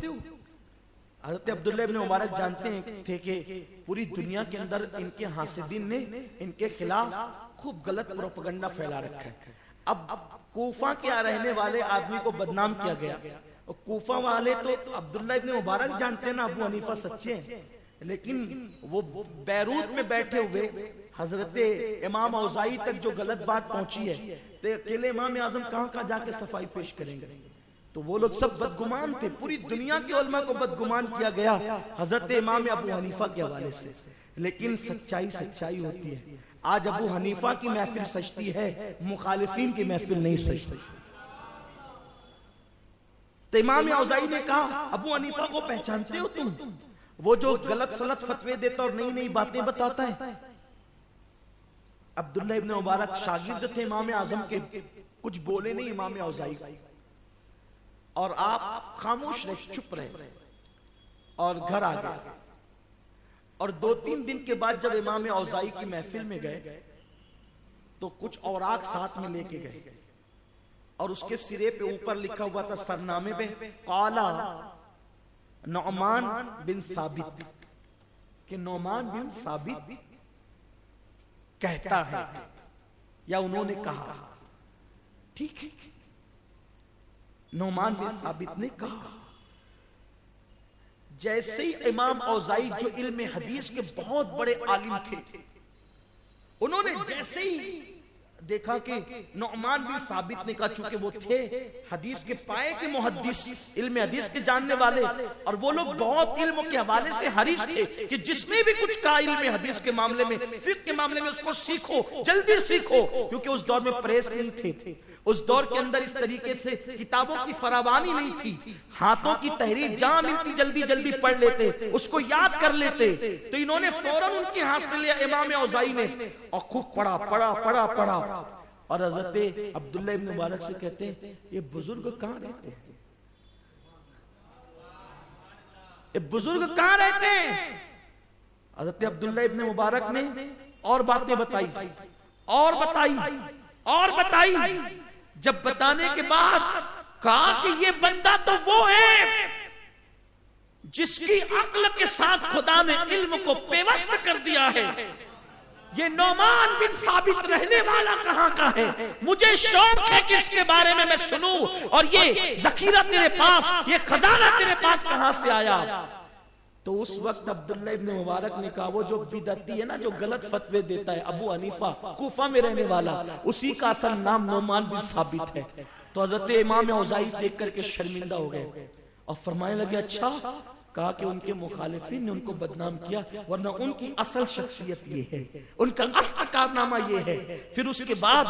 حضرت عبداللہ ابن مبارک جانتے تھے کہ پوری دنیا کے اندر ان کے حاسدین نے ان کے خلاف خوب غلط پروپیگنڈا پھیلا رکھا ہے۔ اب کوفہ کے رہنے والے آدمی کو بدنام کیا گیا، اور کوفہ والے تو عبداللہ ابن مبارک جانتے ہیں نا ابو حنیفہ سچے ہیں، لیکن وہ بیروت میں بیٹھے ہوئے حضرت امام اوزاعی تک جو غلط بات پہنچی ہے تو اکیلے امام اعظم کہاں جا کے صفائی پیش کریں گے؟ تو وہ لوگ سب بدگمان تھے، پوری دنیا کے علماء کو بدگمان کیا گیا حضرت امام ابو حنیفہ کے حوالے سے۔ لیکن سچائی ہوتی ہے۔ آج ابو حنیفہ کی محفل سجتی ہے، مخالفین کی محفل نہیں سجتی۔ تو امام اوزاعی نے کہا ابو حنیفہ کو پہچانتے ہو تم؟ وہ جو غلط سلط فتوے دیتا اور نئی نئی باتیں بتاتا ہے۔ عبداللہ ابن مبارک شاگرد تھے امام اعظم کے، کچھ بولے نہیں امام اوزاعی، اور آپ خاموش رہے، چھپ رہے اور گھر آ گئے۔ اور 2-3 دن کے بعد جب امام اوزاعی کی محفل میں گئے تو کچھ اوراق ساتھ میں لے کے گئے، اور اس کے سرے پہ اوپر لکھا ہوا تھا سرنامے پہ قالا نعمان بن ثابت، کہ نعمان بن ثابت کہتا ہے یا انہوں نے کہا۔ ٹھیک ہے، نعمان بن ثابت نے کہا۔ جیسے ہی امام اوزاعی جو علم حدیث کے بہت بڑے عالم تھے، انہوں نے جیسے ہی دیکھا کہ نعمان بن ثابت نے کہا، چونکہ وہ تھے حدیث کے پائے کے محدث، علم حدیث کے جاننے والے، اور وہ لوگ بہت علم کے حوالے سے حریص تھے کہ جس نے بھی کچھ کہا علم حدیث کے معاملے میں، فقہ کے معاملے میں، اس کو سیکھو، جلدی سیکھو، کیونکہ اس دور میں پریس نہیں تھے، اس دور کے اندر اس طریقے سے کتابوں کی فراوانی نہیں تھی، ہاتھوں کی تحریر جہاں ملتی جلدی جلدی پڑھ لیتے، اس کو یاد کر لیتے۔ تو انہوں نے فوراً ان کے ہاتھ سے لیا امام اوزاعی نے، اور خوب پڑھا، اور حضرت عبداللہ ابن مبارک سے کہتے ہیں یہ بزرگ کہاں رہتے ہیں؟ یہ بزرگ کہاں رہتے ہیں؟ حضرت عبداللہ ابن مبارک نے اور باتیں بتائی، جب بتانے کے بعد کہا کہ یہ بندہ تو وہ ہے جس کی عقل کے ساتھ خدا نے علم کو پیوست کر دیا ہے۔ یہ نعمان بن ثابت رہنے والا کہاں کا ہے؟ مجھے شوق ہے کہ اس کے بارے میں سنوں، اور یہ ذخیرہ تیرے پاس، یہ خزانہ تیرے پاس کہاں سے آیا؟ تو اس وقت عبداللہ ابن مبارک نے کہا وہ جو بدعتی ہے نا، جو غلط فتوے دیتا ہے، ابو حنیفہ کوفہ میں رہنے والا، اسی کا اصل نام نعمان بن ثابت ہے۔ تو حضرت امام اوزاعی دیکھ کر کے شرمندہ ہو گئے اور فرمانے لگے اچھا، کہا کہ ان کے مخالفین نے ان کو بدنام کیا، ورنہ ان کی اصل شخصیت یہ ہے، ان کا اصل کارنامہ یہ ہے۔ پھر اس کے بعد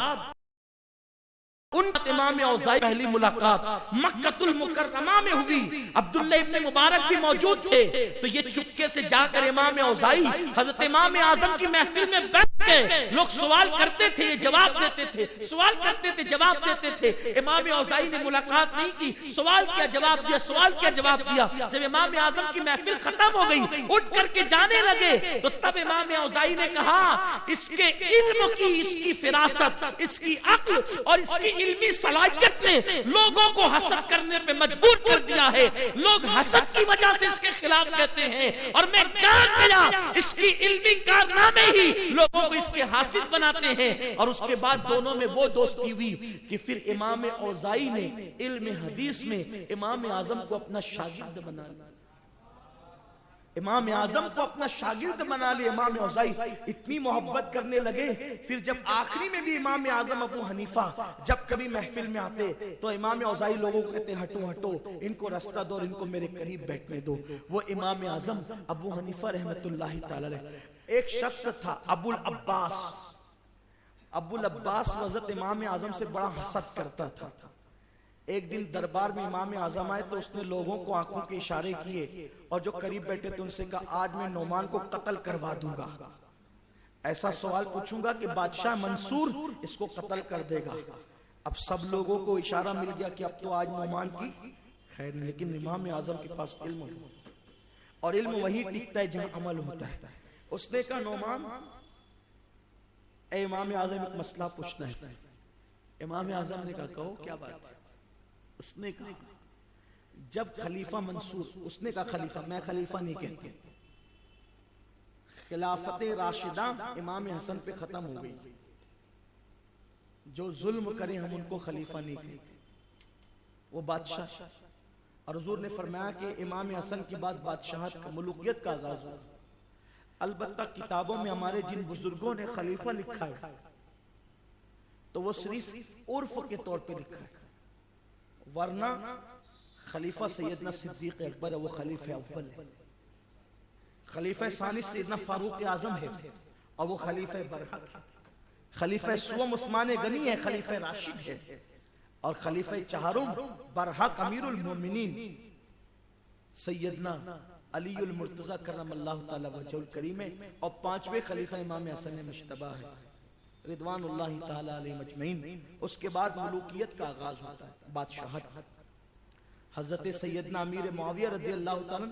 ان امام اوزاعی پہلی ملاقات مکہ المکرمہ میں ہوئی، عبداللہ ابن مبارک بھی موجود تھے، تو یہ چپکے سے جا کر امام اوزاعی حضرت امام اعظم کی محفل میں بیٹھ گئے۔ لوگ سوال کرتے تھے، یہ جواب دیتے تھے، سوال کرتے تھے، جواب دیتے تھے۔ امام اوزاعی نے ملاقات نہیں کی، سوال کیا جواب دیا، سوال کیا جواب دیا۔ جب امام اعظم کی محفل ختم ہو گئی، اٹھ کر کے جانے لگے، تو تب امام اوزاعی نے کہا اس کے علم کی، اس کی فراست، اس کی عقل اور اس کی علمی صلاحیت نے لوگوں کو حسد کرنے پہ مجبور کر دیا ہے۔ لوگ حسد کی وجہ سے اس کے خلاف کہتے ہیں، اور میں جان گیا اس کی علمی کارنامے ہی لوگوں کو اس کے حاسد بناتے ہیں۔ اور اس کے بعد دونوں میں وہ دوستی ہوئی کہ پھر امام اوزاعی نے علم حدیث میں امام اعظم کو اپنا شاگرد بنا لیا، امام اعظم کو اپنا شاگرد بنا لیا۔ امام اوزاعی اتنی محبت کرنے لگے، پھر جب آخری میں بھی امام اعظم ابو حنیفہ جب کبھی محفل میں آتے تو امام اوزاعی لوگوں کو کہتے ہٹو ہٹو، ان کو رستہ دو اور ان کو میرے قریب بیٹھنے دو۔ وہ امام اعظم ابو حنیفہ رحمت اللہ تعالی علیہ، ایک شخص تھا ابو العباس، ابو العباس حضرت امام اعظم سے بڑا حسد کرتا تھا۔ ایک دن دربار میں امام اعظم آئے تو اس نے لوگوں کو آنکھوں کے اشارے کیے اور جو قریب بیٹھے تھے ان سے کہا آج میں نعمان کو قتل کروا دوں گا، ایسا سوال پوچھوں گا کہ بادشاہ منصور اس کو قتل کر دے گا۔ اب سب لوگوں کو اشارہ مل گیا کہ اب تو آج نعمان کی خیر نہیں، لیکن امام اعظم کے پاس علم ہوتا اور علم وہی ٹکتا ہے جہاں عمل ہوتا ہے۔ اس نے کہا نعمان اے امام اعظم ایک مسئلہ پوچھنا ہے۔ امام اعظم نے کہا کہو کیا بات ہے؟ اس نے کہا جب خلیفہ منصور، اس نے کہا خلیفہ، میں خلیفہ نہیں کہتے، خلافت راشدہ امام حسن پہ ختم ہو گئی، جو ظلم کریں ہم ان کو خلیفہ نہیں کہتے، وہ بادشاہ۔ اور حضور نے فرمایا کہ امام حسن کی بعد بادشاہت کا، ملوکیت کا آغاز ہوا۔ البتہ کتابوں میں ہمارے جن بزرگوں نے خلیفہ لکھا ہے تو وہ صرف عرف کے طور پہ لکھا ہے، ورنہ خلیفہ سیدنا صدیق اکبر ہے، وہ خلیفہ اول ہے۔ خلیفہ ثانی سیدنا فاروق اعظم ہے اور وہ خلیفہ برحق ہے۔ خلیفہ سوم عثمان غنی ہے، خلیفہ راشد ہے، اور خلیفہ چہارم برحق امیر المومنین سیدنا علی المرتضی کرم اللہ تعالی وجہ الکریم ہے، اور پانچویں خلیفہ امام حسن مجتبی ہے رضوان اللہ تعالی علیہ مجمعین۔ اس کے بعد ملوکیت کا آغاز ہوتا ہے، بادشاہت۔ حضرت سیدنا امیر معاویہ رضی اللہ تعالی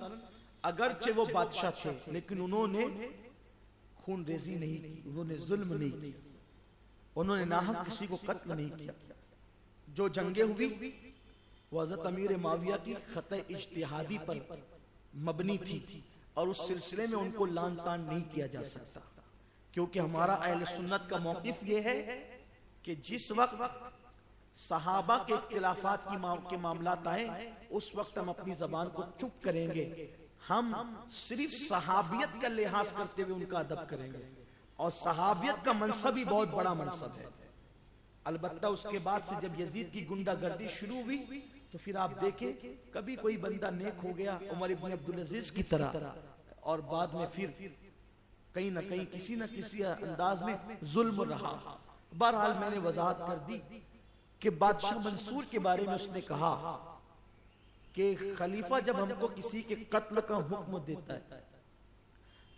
اگرچہ وہ بادشاہ تھے لیکن انہوں نے خون ریزی نہیں کی، انہوں نے ظلم نہیں کی، انہوں نے ناحق کسی کو قتل نہیں کیا۔ جو جنگیں ہوئی وہ حضرت امیر معاویہ کی خطۂ اجتہادی پر مبنی تھی، اور اس سلسلے میں ان کو لان تان نہیں کیا جا سکتا، کیونکہ ہمارا اہل سنت کا موقف یہ ہے کہ جس وقت صحابہ کے اختلافات کے معاملات آئیں اس وقت ہم اپنی زبان کو چپ کریں گے، ہم صرف صحابیت کا لحاظ کرتے ہوئے ان کا ادب کریں گے، اور صحابیت کا منصب ہی بہت بڑا منصب ہے۔ البتہ اس کے بعد سے جب یزید کی گنڈا گردی شروع ہوئی تو پھر آپ دیکھیں کبھی کوئی بندہ نیک ہو گیا عمر ابن عبدالعزیز کی طرح، اور بعد میں پھر کہیں نہ کہیں کسی نہ کسی انداز میں ظلم رہا۔ بہرحال میں نے وضاحت کر دی کہ بادشاہ منصور کے بارے میں اس نے کہا کہ خلیفہ جب ہم کو کسی کے قتل کا حکم دیتا ہے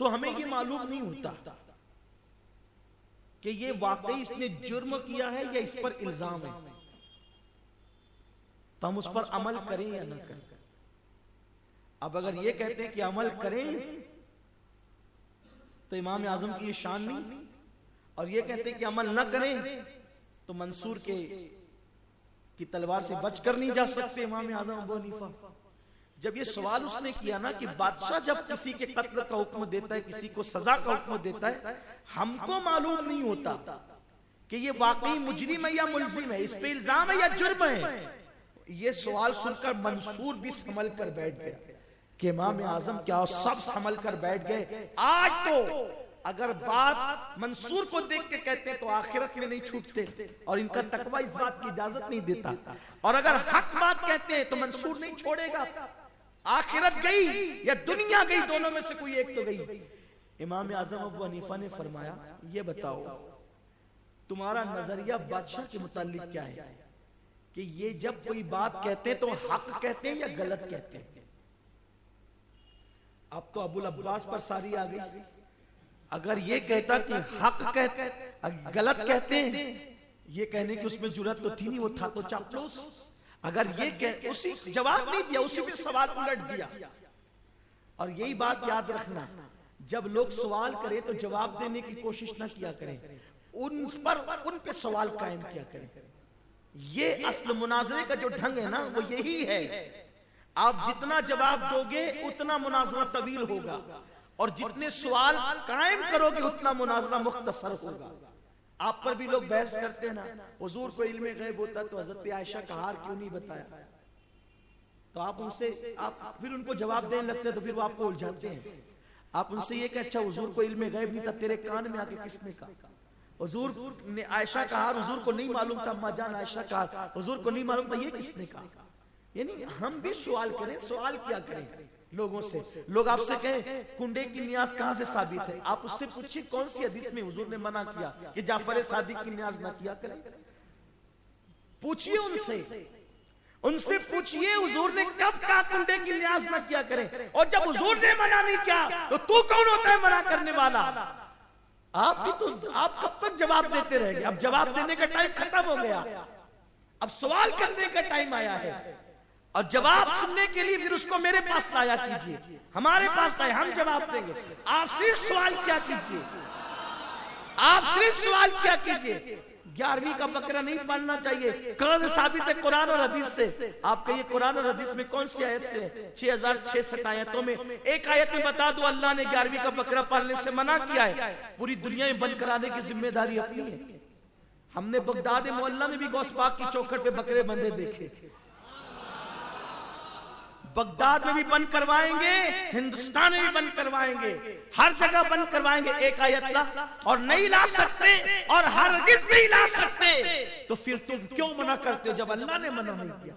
تو ہمیں یہ معلوم نہیں ہوتا کہ یہ واقعی اس نے جرم کیا ہے یا اس پر الزام ہے، تو ہم اس پر عمل کریں یا نہ کریں۔ اب اگر یہ کہتے ہیں کہ عمل کریں تو امام اعظم کی یہ شان نہیں، اور یہ کہتے ہیں کہ عمل نہ کریں تو منصور کی تلوار سے بچ کر نہیں جا سکتے امام اعظم ابو حنیفہ۔ جب یہ سوال اس نے کیا نا کہ بادشاہ جب کسی کے قتل کا حکم دیتا ہے، کسی کو سزا کا حکم دیتا ہے، ہم کو معلوم نہیں ہوتا کہ یہ واقعی مجرم ہے یا ملزم ہے، اس پہ الزام ہے یا جرم ہے۔ یہ سوال سن کر منصور بھی سنبھل کر بیٹھ گیا کہ امام اعظم کیا، سب سنبھل کر بیٹھ گئے۔ آج تو اگر بات منصور کو دیکھ کے کہتے ہیں تو آخرت میں نہیں چھوٹتے، اور ان کا تقوی اس بات کی اجازت نہیں دیتا، اور اگر حق بات کہتے ہیں تو منصور نہیں چھوڑے گا، آخرت گئی یا دنیا گئی، دونوں میں سے کوئی ایک تو گئی۔ امام اعظم ابو حنیفہ نے فرمایا یہ بتاؤ تمہارا نظریہ بادشاہ کے متعلق کیا ہے کہ یہ جب کوئی بات کہتے ہیں تو حق کہتے ہیں یا غلط کہتے ہیں؟ اب تو ابو العباس پر ساری آ گئی، اگر یہ کہتا کہ حق کہتے غلط کہتے ہیں، یہ کہنے کی اس میں جرات تو تھی نہیں، وہ تھا تو چاپلوس۔ اگر یہ اسی جواب نہیں دیا، اسی میں سوال الٹ دیا۔ اور یہی بات یاد رکھنا، جب لوگ سوال کریں تو جواب دینے کی کوشش نہ کیا کریں، ان پہ سوال قائم کیا کریں۔ یہ اصل مناظرے کا جو ڈھنگ ہے نا وہ یہی ہے، آپ جتنا جواب دو گے اتنا مناظرہ طویل ہوگا، اور جتنے سوال قائم کرو گے اتنا مناظرہ مختصر ہوگا۔ آپ پر بھی لوگ بحث کرتے ہیں نا، حضور کو علم غیب ہوتا تو حضرت عائشہ کا ہار کیوں نہیں بتایا؟ تو آپ ان سے پھر ان کو جواب دینے لگتے ہیں تو پھر وہ آپ کو الجھاتے ہیں۔ آپ ان سے یہ کہ اچھا حضور کو علم غیب نہیں تھا، تیرے کان میں آ کے کس نے کہا؟ حضور نے عائشہ کا ہار حضور کو نہیں معلوم تھا، اما جان عائشہ کا ہار حضور کو نہیں معلوم تھا، یہ کس نے کہا؟ یعنی ہم بھی سوال کریں، سوال کیا کریں لوگوں سے۔ لوگ آپ سے کہیں کنڈے کی نیاز کہاں سے ثابت ہے، آپ اس سے پوچھیں کون سی حدیث میں حضور نے منع کیا کہ جعفر صادق کی نیاز نہ کیا کریں؟ پوچھئے ان سے پوچھئے حضور نے کب کہا کنڈے کی نیاز نہ کیا کریں، اور جب حضور نے منع نہیں کیا تو کون ہوتا ہے منع کرنے والا؟ آپ کب تک جواب دیتے رہے گے؟ اب جواب دینے کا ٹائم ختم ہو گیا، اب سوال کرنے کا ٹائم آیا ہے، اور جواب سننے کے لیے پھر اس کو میرے پاس لایا کیجئے، ہمارے پاس لائے، ہم جواب دیں گے۔ آپ صرف سوال کیا کیجئے، آپ صرف سوال کیا کیجئے۔ 11ویں کا بقرہ نہیں پڑھنا چاہیے، کہاں سے ثابت ہے؟ قرآن اور حدیث سے۔ آپ کہیے قرآن اور حدیث میں کون سی آیت سے؟ 6066 آیتوں میں ایک آیت میں بتا دو اللہ نے 11ویں کا بقرہ پڑھنے سے منع کیا ہے۔ پوری دنیا میں بند کرانے کی ذمہ داری اپنی ہے۔ ہم نے بغداد معلیٰ میں بھی غوث پاک کی چوکھٹ پہ بکرے بندے دیکھے، بغداد میں بھی بند کروائیں گے، ہندوستان میں بھی بند کروائیں گے، ہر جگہ بند کروائیں گے۔ ایک آیت لا اور نہیں لا سکتے اور ہرگز نہیں لا سکتے تو پھر تم کیوں منع کرتے ہو جب اللہ نے منع نہیں کیا؟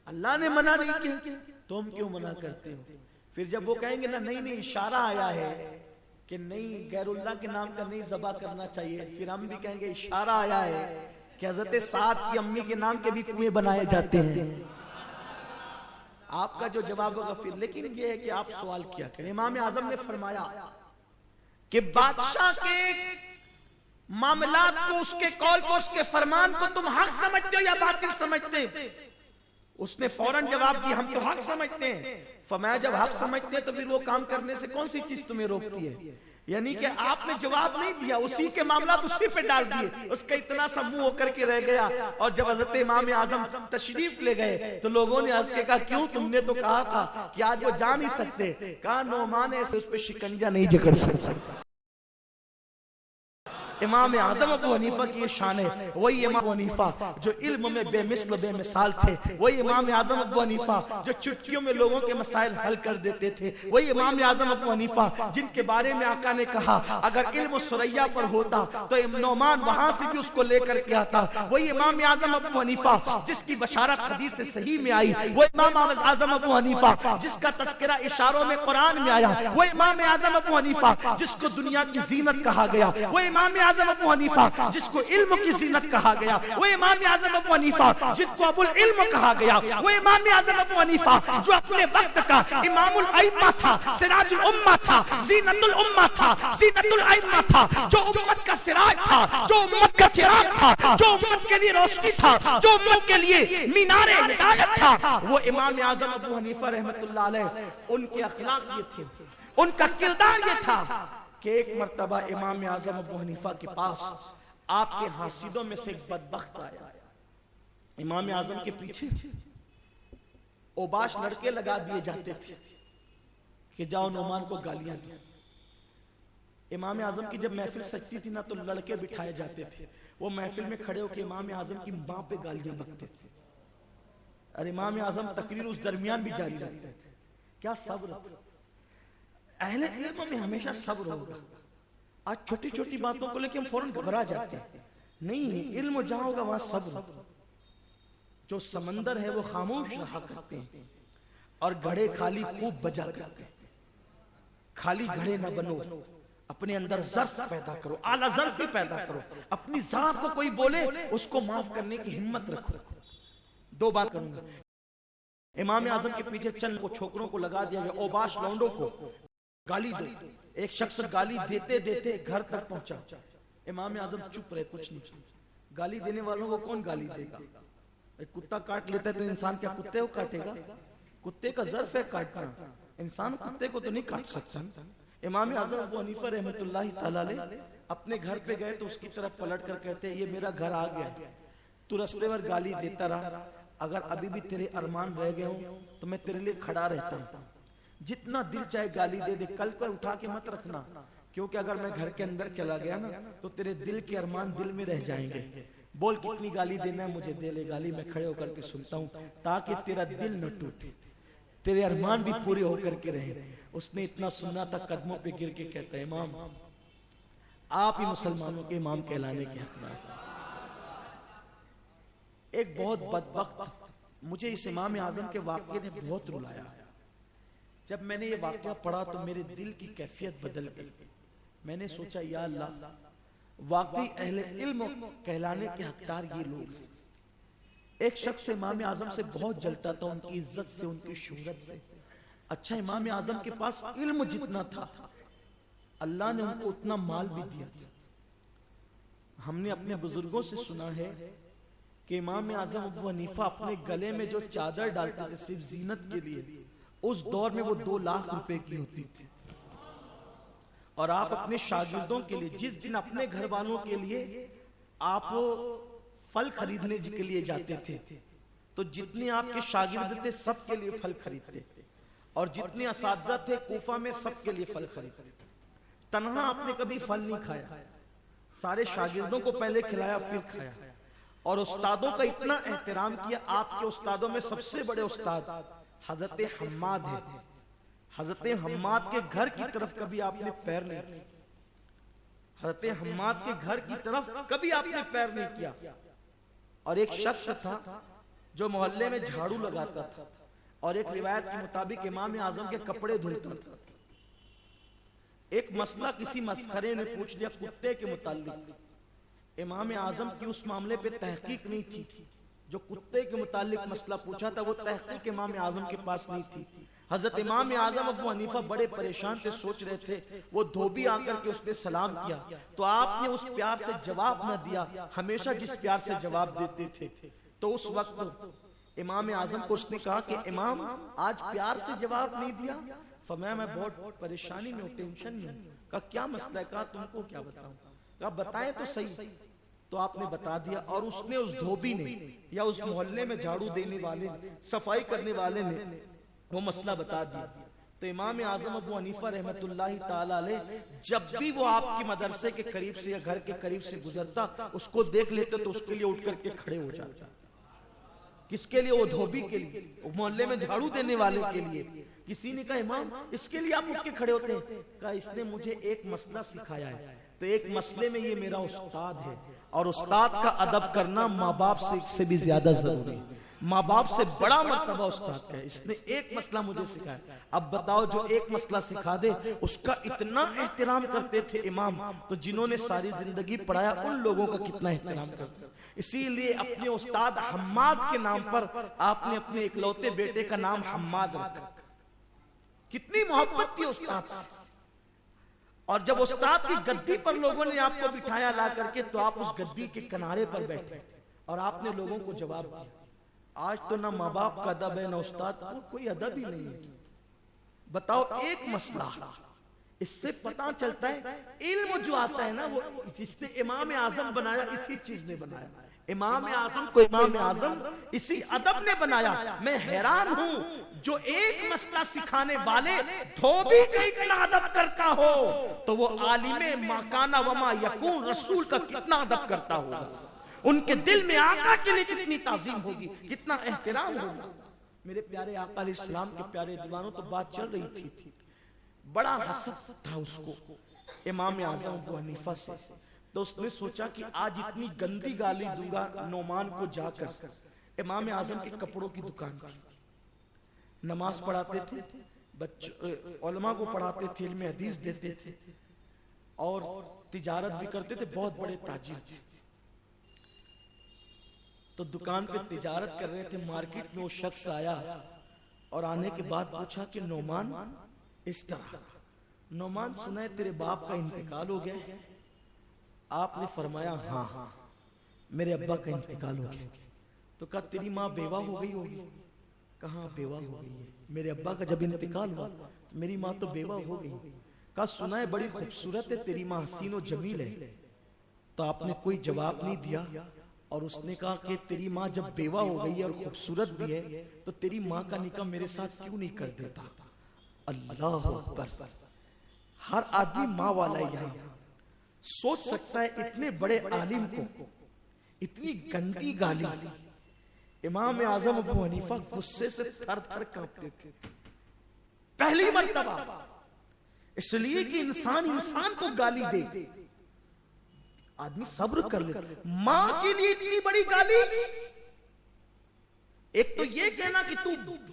اللہ نے منع نہیں کیا تم کیوں منع کرتے ہو؟ پھر جب وہ کہیں گے نا نہیں اشارہ آیا ہے کہ نہیں غیر اللہ کے نام کا نہیں ذبح کرنا چاہیے، پھر ہم بھی کہیں گے اشارہ آیا ہے کہ حضرت سعد کی امی کے نام کے بھی کنویں بنائے جاتے ہیں۔ آپ کا جو جواب ہوگا پھر، لیکن یہ ہے کہ آپ سوال کیا کریں۔ امام اعظم نے فرمایا کہ بادشاہ کے معاملات کو، اس کے قول کو، اس کے فرمان کو تم حق سمجھتے ہو یا باطل سمجھتے ہو؟ اس نے فوراً جواب دیا ہم تو حق سمجھتے ہیں۔ فرمایا جب حق سمجھتے ہیں تو پھر وہ کام کرنے سے کون سی چیز تمہیں روکتی ہے؟ یعنی کہ آپ نے جواب نہیں دیا، اسی کے معاملات اسی پہ ڈال دیے، اس کا اتنا سا منہ ہو کر کے رہ گیا۔ اور جب حضرت امام اعظم تشریف لے گئے تو لوگوں نے عرض کہا کیوں تم نے تو کہا تھا کہ آج وہ جا نہیں سکتے؟ کہا نعمان ایسے اس پہ شکنجہ نہیں جکڑ سکتا۔ امام اعظم ابو حنیفہ کی یہ شان ہے، وہی امام ابو حنیفہ جو علم میں بے مثل و بے مثال تھے، وہی امام اعظم ابو حنیفہ جو چٹکیوں میں لوگوں کے مسائل حل کر دیتے تھے، وہی امام اعظم ابو حنیفہ جن کے بارے میں آقا نے کہا اگر علم ثریا پر ہوتا تو نعمان وہاں سے بھی اس کو لے کر کے آتا، وہی امام اعظم ابو حنیفہ جس کی بشارت حدیث صحیح میں آئی، وہ امام اعظم ابو حنیفہ جس کا تذکرہ اشاروں میں قرآن میں آیا، وہ امام اعظم ابو حنیفہ جس کو دنیا کی زینت کہا گیا، وہ امام اعظم ابو حنیفہ جس کو علم کی زینت کہا گیا، وہ امام اعظم ابو حنیفہ جس کو ابو العلم کہا گیا، وہ امام اعظم ابو حنیفہ جو اپنے وقت کا امام الائمہ تھا، سراج الامہ تھا، زینت الامہ تھا، زینت الائمہ تھا، جو امت کا سراج تھا، جو امت کا چراغ تھا، جو امت کے لیے روشنی تھا، جو امت کے لیے مینار ہدایت تھا، وہ امام اعظم ابو حنیفہ رحمۃ اللہ علیہ۔ ان کے اخلاق یہ تھے، ان کا کردار یہ تھا کہ ایک مرتبہ امام اعظم ابو حنیفہ کے پاس آپ کے حاسدوں میں سے ایک بدبخت آیا، امام اعظم کے پیچھے اوباش لڑکے لگا دیے جاتے تھے کہ جاؤ نعمان کو گالیاں دو۔ امام اعظم کی جب محفل سجتی تھی نا تو لڑکے بٹھائے جاتے تھے، وہ محفل میں کھڑے ہو کے امام اعظم کی ماں پہ گالیاں بکتے تھے، اور امام اعظم تقریر اس درمیان بھی جاری رکھتے تھے۔ کیا صبر! اہل علم میں ہمیشہ صبر ہوگا. آج چھوٹی چھوٹی باتوں کو لے کے ہم فوراً گھبرا جاتے ہیں. نہیں، علم جہاں ہوگا وہاں صبر. جو سمندر ہے وہ خاموش رہا کرتے ہیں اور گھڑے خالی خوب بجا کرتے ہیں. خالی گھڑے نہ بنو، اپنے اندر ظرف پیدا کرو، اعلیٰ ظرف پیدا کرو. اپنی ذات کو کوئی بولے اس کو معاف کرنے کی ہمت رکھو. دو بات کروں گا. امام اعظم کے پیچھے چند کو چھوکروں کو لگا دیا گیا، اوباش لونڈوں کو گالی دو. ایک شخص گالی دیتے دیتے گھر تک پہنچا. امام اعظم چپ رہے، کچھ نہیں. گالی دینے والوں کو کون گالی دے گا؟ ایک کتا کاٹ لیتا ہے تو انسان کیا کتے کو کاٹے گا؟ کتے کا ظرف ہے کاٹنا، انسان کتے کو تو نہیں کاٹ سکتا. امام اعظم ابو حنیفہ رحمۃ اللہ تعالی علیہ اپنے گھر پہ گئے تو اس کی طرف پلٹ کر کہتے ہیں یہ میرا گھر آ گیا، تو رستے پر گالی دیتا رہا، اگر ابھی بھی تیرے ارمان رہ گئے ہوں تو میں تیرے لیے کھڑا رہتا ہوں. جتنا دل چاہے گالی دے دے، کل پر اٹھا کے مت رکھنا، کیونکہ اگر میں گھر کے اندر چلا گیا نا تو تیرے دل کے ارمان دل میں رہ جائیں گے. بول کتنی گالی دینا ہے مجھے دے لے، گالی میں کھڑے ہو کر کے سنتا ہوں تاکہ تیرا دل نہ ٹوٹے، تیرے ارمان بھی پورے ہو کر کے رہے. اس نے اتنا سننا تھا، قدموں پہ گر کے کہتا ہے امام آپ ہی مسلمانوں کے امام کہلانے کے حقدار. ایک بہت بدبخت، مجھے اس امام اعظم کے واقعے نے بہت رلایا. جب میں نے یہ واقعہ پڑھا تو میرے دل کی کیفیت بدل گئی. میں نے سوچا یا اللہ، واقعی اہل علم کہلانے کے حقدار یہ لوگ. ایک شخص امام اعظم سے بہت جلتا تھا، ان کی عزت سے، ان کی شہرت سے. اچھا، امام اعظم کے پاس علم جتنا تھا اللہ نے ان کو اتنا مال بھی دیا تھا. ہم نے اپنے بزرگوں سے سنا ہے کہ امام اعظم ابو حنیفہ اپنے گلے میں جو چادر ڈالتے تھے صرف زینت کے لیے، اس دور میں وہ 2 لاکھ روپے کی ہوتی تھی. اور آپ اپنے شاگردوں کے لیے، جس دن اپنے گھر والوں کے لیے آپ پھل خریدنے کے لیے جاتے تھے تو جتنے آپ کے شاگرد تھے سب کے لیے پھل خریدتے، اور جتنے اساتذہ تھے کوفہ میں سب کے لیے پھل خریدتے. تنہا آپ نے کبھی پھل نہیں کھایا، سارے شاگردوں کو پہلے کھلایا پھر کھایا. اور استادوں کا اتنا احترام کیا. آپ کے استادوں میں سب سے بڑے استاد حضرت حماد ہے. حضرت حماد کے گھر کی طرف کبھی آپ نے پیر نہیں کیا. حضرت حماد کے گھر کی طرف کبھی آپ نے پیر نہیں کیا. اور ایک شخص تھا جو محلے میں جھاڑو لگاتا تھا، اور ایک روایت کے مطابق امام اعظم کے کپڑے دھلتا تھا. ایک مسئلہ کسی مسخرے نے پوچھ لیا کتے کے متعلق. امام اعظم کی اس معاملے پہ تحقیق نہیں تھی. جو کتے کے متعلق مسئلہ پوچھا تھا وہ تحقیق امام اعظم کے پاس نہیں تھی. حضرت امام اعظم ابو حنیفہ بڑے پریشان تھے، سوچ رہے تھے. وہ دھوبی آ کر کے اس نے سلام کیا تو آپ نے اس پیار سے جواب نہ دیا، ہمیشہ جس پیار سے جواب دیتے تھے. تو اس وقت امام اعظم کو اس نے کہا کہ امام آج پیار سے جواب نہیں دیا. فرمایا میں بہت پریشانی میں ہوں، ٹینشن میں ہوں. کہا کیا مسئلہ ہے؟ کہا تم کو کیا بتاؤں؟ کہا بتائیں تو صحیح. تو آپ نے بتا دیا، اور اس نے، اس دھوبی نے یا اس محلے میں جھاڑو دینے والے، صفائی کرنے والے نے وہ مسئلہ بتا دیا. تو امام اعظم ابو حنیفہ رحمۃ اللہ تعالی علیہ جب بھی وہ آپ کے مدرسے کے قریب سے یا گھر کے قریب سے گزرتا اس کو دیکھ لیتے تو اس کے لیے اٹھ کر کے کھڑے ہو جاتا. کس کے لیے؟ وہ دھوبی کے لیے، محلے میں جھاڑو دینے والے کے لیے. کسی نے کہا امام اس کے لیے آپ اٹھ کے کھڑے ہوتے ہیں؟ کہا اس نے مجھے ایک مسئلہ سکھایا ہے، تو ایک مسئلے میں یہ میرا استاد ہے، اور استاد کا ادب کرنا ماں باپ سے بھی زیادہ ضروری ہے. ماں باپ سے بڑا مرتبہ استاد کا ہے. اس نے ایک مسئلہ مجھے سکھایا. اب بتاؤ جو ایک مسئلہ سکھا دے اس کا اتنا احترام کرتے تھے امام، تو جنہوں نے ساری زندگی پڑھایا ان لوگوں کا کتنا احترام کرتے. اسی لیے اپنے استاد حماد کے نام پر آپ نے اپنے اکلوتے بیٹے کا نام حماد رکھا. کتنی محبت تھی استاد سے. اور جب استاد کی گدی پر لوگوں نے آپ کو بٹھایا لا کر کے تو آپ اس گدی کے کنارے پر بیٹھے اور آپ نے لوگوں کو جواب دیا. آج تو نہ ماں باپ کا ادب ہے نہ استاد کو کوئی ادب ہی نہیں ہے. بتاؤ ایک مسئلہ، اس سے پتہ چلتا ہے علم جو آتا ہے نا وہ جس نے امام اعظم بنایا اسی چیز نے بنایا. امام اعظم کو امام اعظم اسی ادب نے بنایا. میں حیران ہوں جو ایک مسئلہ سکھانے والے دھوبی کا اتنا ادب کرتا ہو تو وہ عالم ما کان و ما یکون رسول کا کتنا ادب کرتا ہوگا. ان کے دل میں آقا کے لیے کتنی تعظیم ہوگی، کتنا احترام ہوگا. میرے پیارے آقا علیہ السلام کے پیارے دیوانوں، تو بات چل رہی تھی بڑا حسد تھا اس کو امام اعظم ابو حنیفہ سے. تو اس نے سوچا کہ آج اتنی گندی گالی دوں گا نعمان کو جا کر. امام اعظم کے کپڑوں کی دکان تھی, نماز پڑھاتے تھے, علماء کو پڑھاتے تھے, علم حدیث دیتے تھے اور تجارت بھی کرتے تھے, بہت بڑے تاجر تھے. تو دکان پہ تجارت کر رہے تھے, مارکیٹ میں وہ شخص آیا اور آنے کے بعد پوچھا کہ نعمان اس طرح, نعمان سنا ہے تیرے باپ کا انتقال ہو گیا. آپ نے فرمایا ہاں میرے ابا کا انتقال ہو گیا. تو کہا تیری ماں بیوہ ہو گئی ہوگی. کہاں بیوہ ہو گئی ہے, میرے ابا کا جب انتقال ہوا میری ماں تو بیوہ ہو گئی. کہا سنا ہے بڑی خوبصورت ہے تیری ماں, حسین و جمیل ہے. تو آپ نے کوئی جواب نہیں دیا اور اس نے کہا کہ تیری ماں جب بیوہ ہو گئی اور خوبصورت بھی ہے تو تیری ماں کا نکاح میرے ساتھ کیوں نہیں کر دیتا. اللہ اکبر. ہر آدمی ماں والا یہاں سوچ سکتا ہے اتنے بڑے عالم کو اتنی گندی گالی. امام اعظم ابو حنیفہ غصے سے تھر تھر کانپتے تھے پہلی مرتبہ, اس لیے کہ انسان کو گالی دے آدمی صبر کر لے. ماں کے لیے اتنی بڑی گالی. ایک تو یہ کہنا کہ تو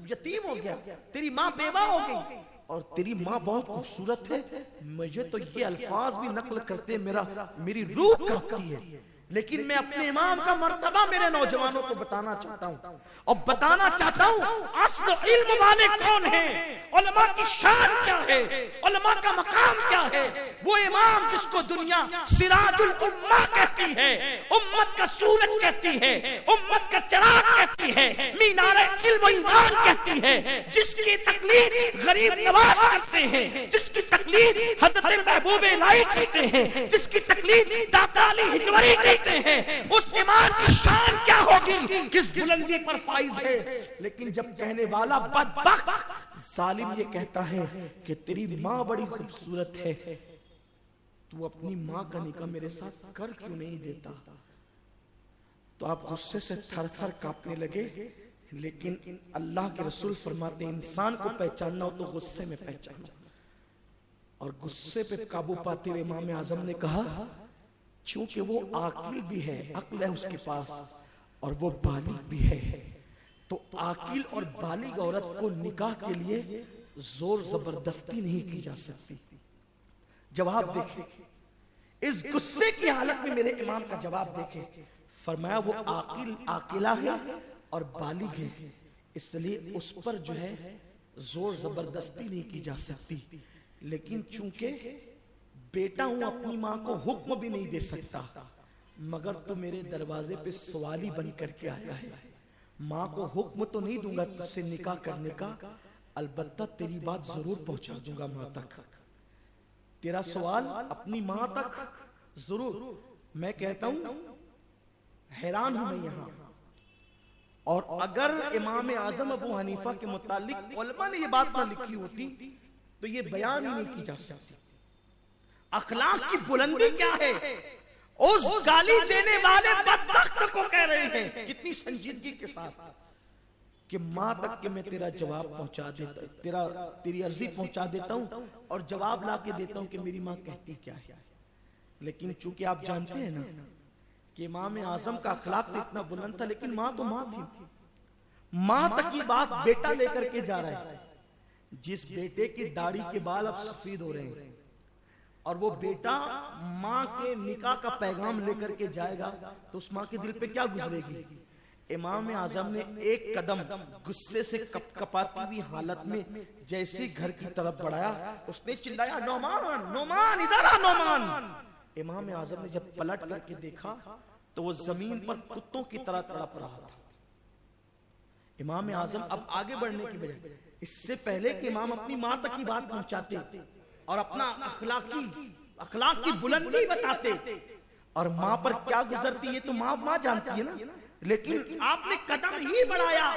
یتیم ہو گیا, تیری ماں بیوہ ہو گئی اور تیری ماں بہت خوبصورت ہے. مجھے تو یہ الفاظ بھی نقل کرتے میری روح کانپتی ہے. لیکن میں اپنے امام کا مرتبہ میرے نوجوانوں کو بتانا چاہتا ہوں اور بتانا چاہتا ہوں اصل علم والے کون ہیں, علماء کی شان کیا ہے, علماء کا مقام کیا ہے. وہ امام جس کو دنیا سراج الامہ کہتی ہے, امت کا سورج کہتی ہے, امت کا چراغ کہتی ہے, مینار علم و ایمان کہتی ہے, جس کی تقلید غریب نواز کرتے ہیں, جس کی تقلید حضرت محبوب الہی کرتے ہیں, جس کی تقلید داتا علی حجوری کرتے ہیں, اس امام کی شان کیا ہوگی, کس بلندی پر فائز ہے. لیکن جب کہنے والا بدبخت ظالم یہ کہتا ہے کہ تیری ماں بڑی خوبصورت ہے, تو اپنی ماں کا نکاح میرے ساتھ کر کیوں نہیں دیتا, تو آپ غصے سے تھر تھر کانپنے لگے. لیکن اللہ کے رسول فرماتے ہیں انسان کو پہچاننا ہو تو غصے میں پہچاننا. اور غصے پہ قابو پاتے ہوئے امام اعظم نے کہا چونکہ وہ عاقل بھی ہے, عقل ہے اس کے پاس, اور وہ بالغ بھی ہے, تو عاقل اور بالغ عورت کو نکاح کے لیے زور زبردستی نہیں کی جا سکتی. جواب دیکھیں, اس غصے کی حالت میں میرے امام کا جواب دیکھیں. فرمایا وہ عاقلہ ہے اور بالغ ہے, اس لیے اس پر جو ہے زور زبردستی نہیں کی جا سکتی. لیکن چونکہ بیٹا ہوں اپنی ماں کو حکم بھی نہیں دے سکتا, مگر تو میرے دروازے پہ سوالی بن کر کے آیا ہے. ماں کو حکم تو نہیں دوں گا تجھ سے نکاح کرنے کا, البتہ تیری بات ضرور پہنچا دوں گا ماں تک, تیرا سوال اپنی ماں تک ضرور. میں کہتا ہوں حیران ہوں میں یہاں. اور اگر امام اعظم ابو حنیفہ کے متعلق علماء نے یہ بات نہ لکھی ہوتی تو یہ بیان ہی نہیں کی جا سکتی. اخلاق کی بلندی کیا ہے, اس گالی دینے والے بدبخت کو کہہ رہے ہیں کتنی سنجیدگی کے ساتھ کہ ماں تک کہ میں تیرا جواب پہنچا دیتا, تیری عرضی پہنچا دیتا ہوں اور جواب لا کے دیتا ہوں کہ میری ماں کہتی کیا ہے. لیکن چونکہ آپ جانتے ہیں نا کہ امام اعظم کا اخلاق تو اتنا بلند تھا, لیکن ماں تو ماں تھی. ماں تک کی بات بیٹا لے کر کے جا رہا ہے, جس بیٹے کی داڑھی کے بال اب سفید ہو رہے ہیں, اور وہ بیٹا ماں کے نکاح کا پیغام لے کر کے جائے گا تو اس ماں کے دل پہ کیا گزرے گی. امام اعظم نے ایک قدم غصے سے کپ کپاتی ہوئی حالت میں جیسے گھر کی طرف بڑھایا, اس نے چلایا نعمان نعمان ادھر آ نعمان. امام اعظم نے جب پلٹ کر کے دیکھا تو وہ زمین پر کتوں کی طرح تڑپ رہا تھا. امام اعظم اب آگے بڑھنے کی بجائے اس سے پہلے کہ امام اپنی ماں تک کی بات پہنچاتے اور اپنا اخلاق کی بلندی بتاتے اور ماں پر کیا گزرتی ہے تو ماں جانتی ہے نا, لیکن آپ نے قدم ہی بڑھایا,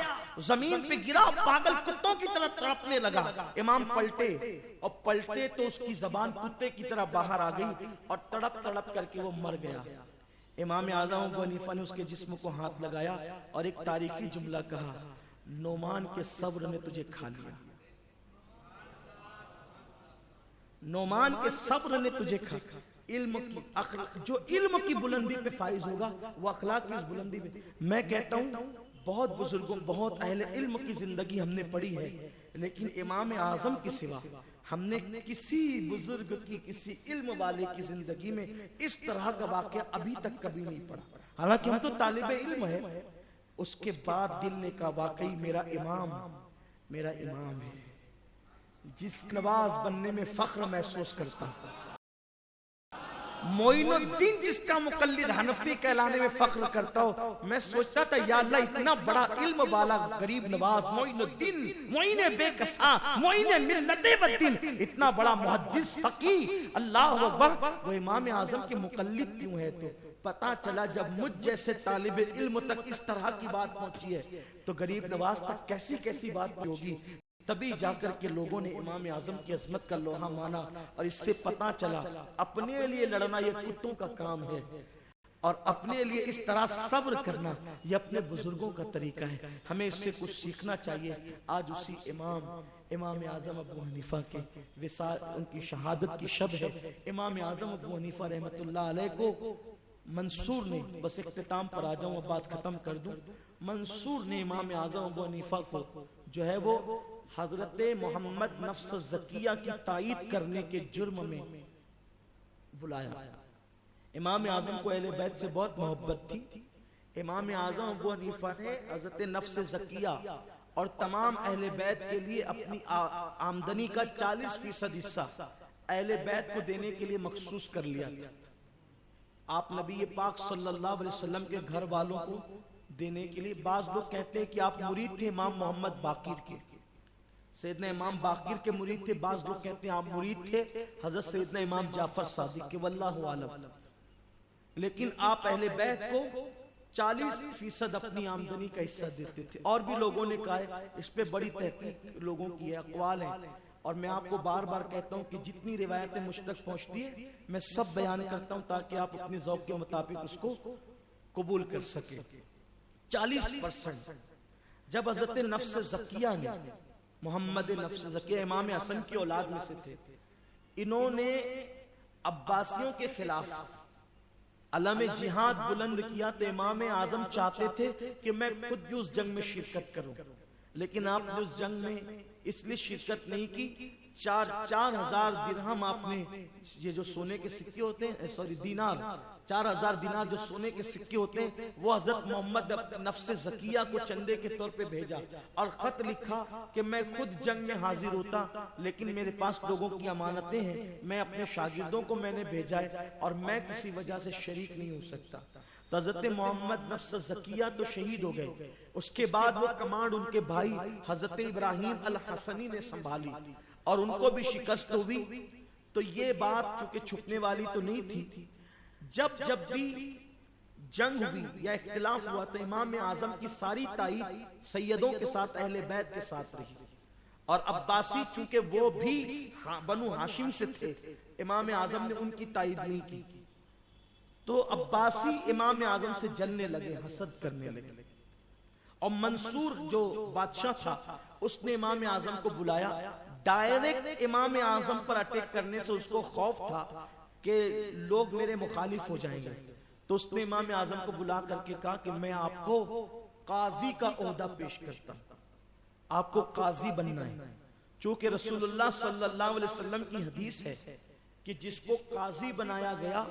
زمین پہ گرا, پاگل کتوں کی طرح تڑپنے لگا. امام پلٹے اور پلٹے تو اس کی زبان کتے کی طرح باہر آ گئی اور تڑپ تڑپ کر کے وہ مر گیا. امام اعظم ابو حنیفہ نے اس کے جسم کو ہاتھ لگایا اور ایک تاریخی جملہ کہا, نعمان کے صبر نے تجھے کھا لیا. نعمان کے صبر نے تجھے کھا. علم کی جو علم کی بلندی پہ فائز ہوگا وہ اخلاق کی اس بلندی پہ. میں کہتا ہوں بہت بزرگوں بہت اہل علم کی زندگی ہم نے پڑھی ہے، لیکن امام اعظم کے سوا ہم نے کسی بزرگ کی کسی علم والے کی زندگی میں اس طرح کا واقعہ ابھی تک کبھی نہیں پڑھا. حالانکہ ہم تو طالب علم ہے، اس کے بعد دل نے کہا واقعی میرا امام ہے جس نواز بننے میں فخر محسوس کرتا ہوں. معین الدین جس کا مقلد حنفی کہلانے میں فخر کرتا ہو. میں سوچتا تھا یا اللہ اتنا بڑا علم والا غریب نواز معین الدین، معین بے کسا، معین ملت بدین، اتنا بڑا محدث فقیہ، اللہ اکبر، وہ امام اعظم کے مقلد کیوں ہے؟ تو پتا چلا جب مجھ جیسے طالب علم تک اس طرح کی بات پہنچی ہے تو غریب نواز تک کیسی کیسی بات ہوگی. تبھی جا کر کے لوگوں نے امام اعظم کی عظمت کا لوہا مانا، اور اس سے پتا چلا اپنے لیے لڑنا یہ کتوں کا کام ہے، اور اپنے لیے اس طرح صبر کرنا یہ اپنے بزرگوں کا طریقہ ہے. ہمیں اس سے کچھ سیکھنا چاہیے. آج اسی امام اعظم ابو حنیفہ کے وصال، ان کی شہادت کی شب ہے. امام اعظم ابو حنیفہ رحمت اللہ علیہ کو منصور نے، بس اختتام پر آ جاؤں اب بات ختم کر دوں، منصور نے امام اعظم ابو حنیفہ کو جو ہے وہ حضرت محمد نفس زکیہ کی تائید کرنے کے جرم میں بلایا. امام اعظم کو اہل بیت سے بہت محبت تھی. امام اعظم ابو حنیفہ نے حضرت نفس زکیہ اور تمام اہل بیت کے لیے اپنی آمدنی کا 40% حصہ اہل بیت کو دینے کے لیے مخصوص کر لیا تھا. آپ نبی پاک صلی اللہ علیہ وسلم کے گھر والوں کو دینے کے لیے، بعض لوگ کہتے ہیں کہ آپ مرید تھے امام محمد باقر کے، سیدنا امام باقر کے مرید تھے. بعض لوگ کہتے ہیں آپ مرید تھے حضرت سیدنا امام جعفر صادق کے، واللہ عالم. لیکن آپ اہل بیت کو 40% اپنی آمدنی کا حصہ دیتے تھے. اور بھی لوگوں نے کہا ہے، اس پہ بڑی تحقیق لوگوں کی ہے، اقوال ہیں، اور میں آپ کو بار بار کہتا ہوں کہ جتنی روایتیں مجھ تک پہنچتی ہیں میں سب بیان کرتا ہوں تاکہ آپ اپنی ذوق کے مطابق اس کو قبول کر سکیں. 40% جب حضرت نفس زکیہ نے، محمد نفس زکیہ امام حسن کی اولاد میں سے تھے، انہوں نے عباسیوں کے خلاف علم جہاد بلند کیا تو امام اعظم چاہتے تھے کہ میں خود بھی اس جنگ میں شرکت کروں، لیکن آپ نے اس جنگ میں اس لیے شرکت نہیں کی. 4000 درہم آپ نے، یہ جو سونے کے سکے ہوتے ہیں، دینار، 4000 دینار جو سونے کے سکے ہوتے ہیں، وہ حضرت محمد نفس زکیہ کو چندے کے طور پہ بھیجا اور خط لکھا کہ میں خود جنگ میں حاضر ہوتا لیکن میرے پاس لوگوں کی امانتیں ہیں، میں اپنے شاگردوں کو میں نے بھیجا ہے اور میں کسی وجہ سے شریک نہیں ہو سکتا. تو حضرت محمد نفس زکیہ تو شہید ہو گئے. اس کے بعد وہ کمانڈ ان کے بھائی حضرت ابراہیم الحسنی نے سنبھالی اور ان کو بھی شکست ہوئی. تو یہ بات چونکہ چھپنے والی تو نہیں تھی. جب بھی جنگ ہوئی یا اختلاف ہوا تو امام اعظم کی ساری تائید سیدوں کے ساتھ، اہل بیت کے ساتھ رہی. اور عباسی چونکہ وہ بھی بنو ہاشم سے تھے، امام اعظم نے ان کی تائید نہیں کی. تو عباسی امام اعظم سے جلنے لگے، حسد کرنے لگے. اور منصور جو بادشاہ تھا اس نے امام اعظم کو بلایا. ڈائریکٹ امام اعظم پر اٹیک کرنے سے اس کو خوف تھا کہ لوگ میرے مخالف ہو جائیں گے. تو اس نے امام اعظم کو بلا کر کے کہا کہ میں آپ کو قاضی کا عہدہ پیش کرتا ہوں، آپ کو قاضی بننا ہے. چونکہ رسول اللہ صلی اللہ علیہ وسلم کی حدیث ہے کہ جس کو قاضی بنایا گیا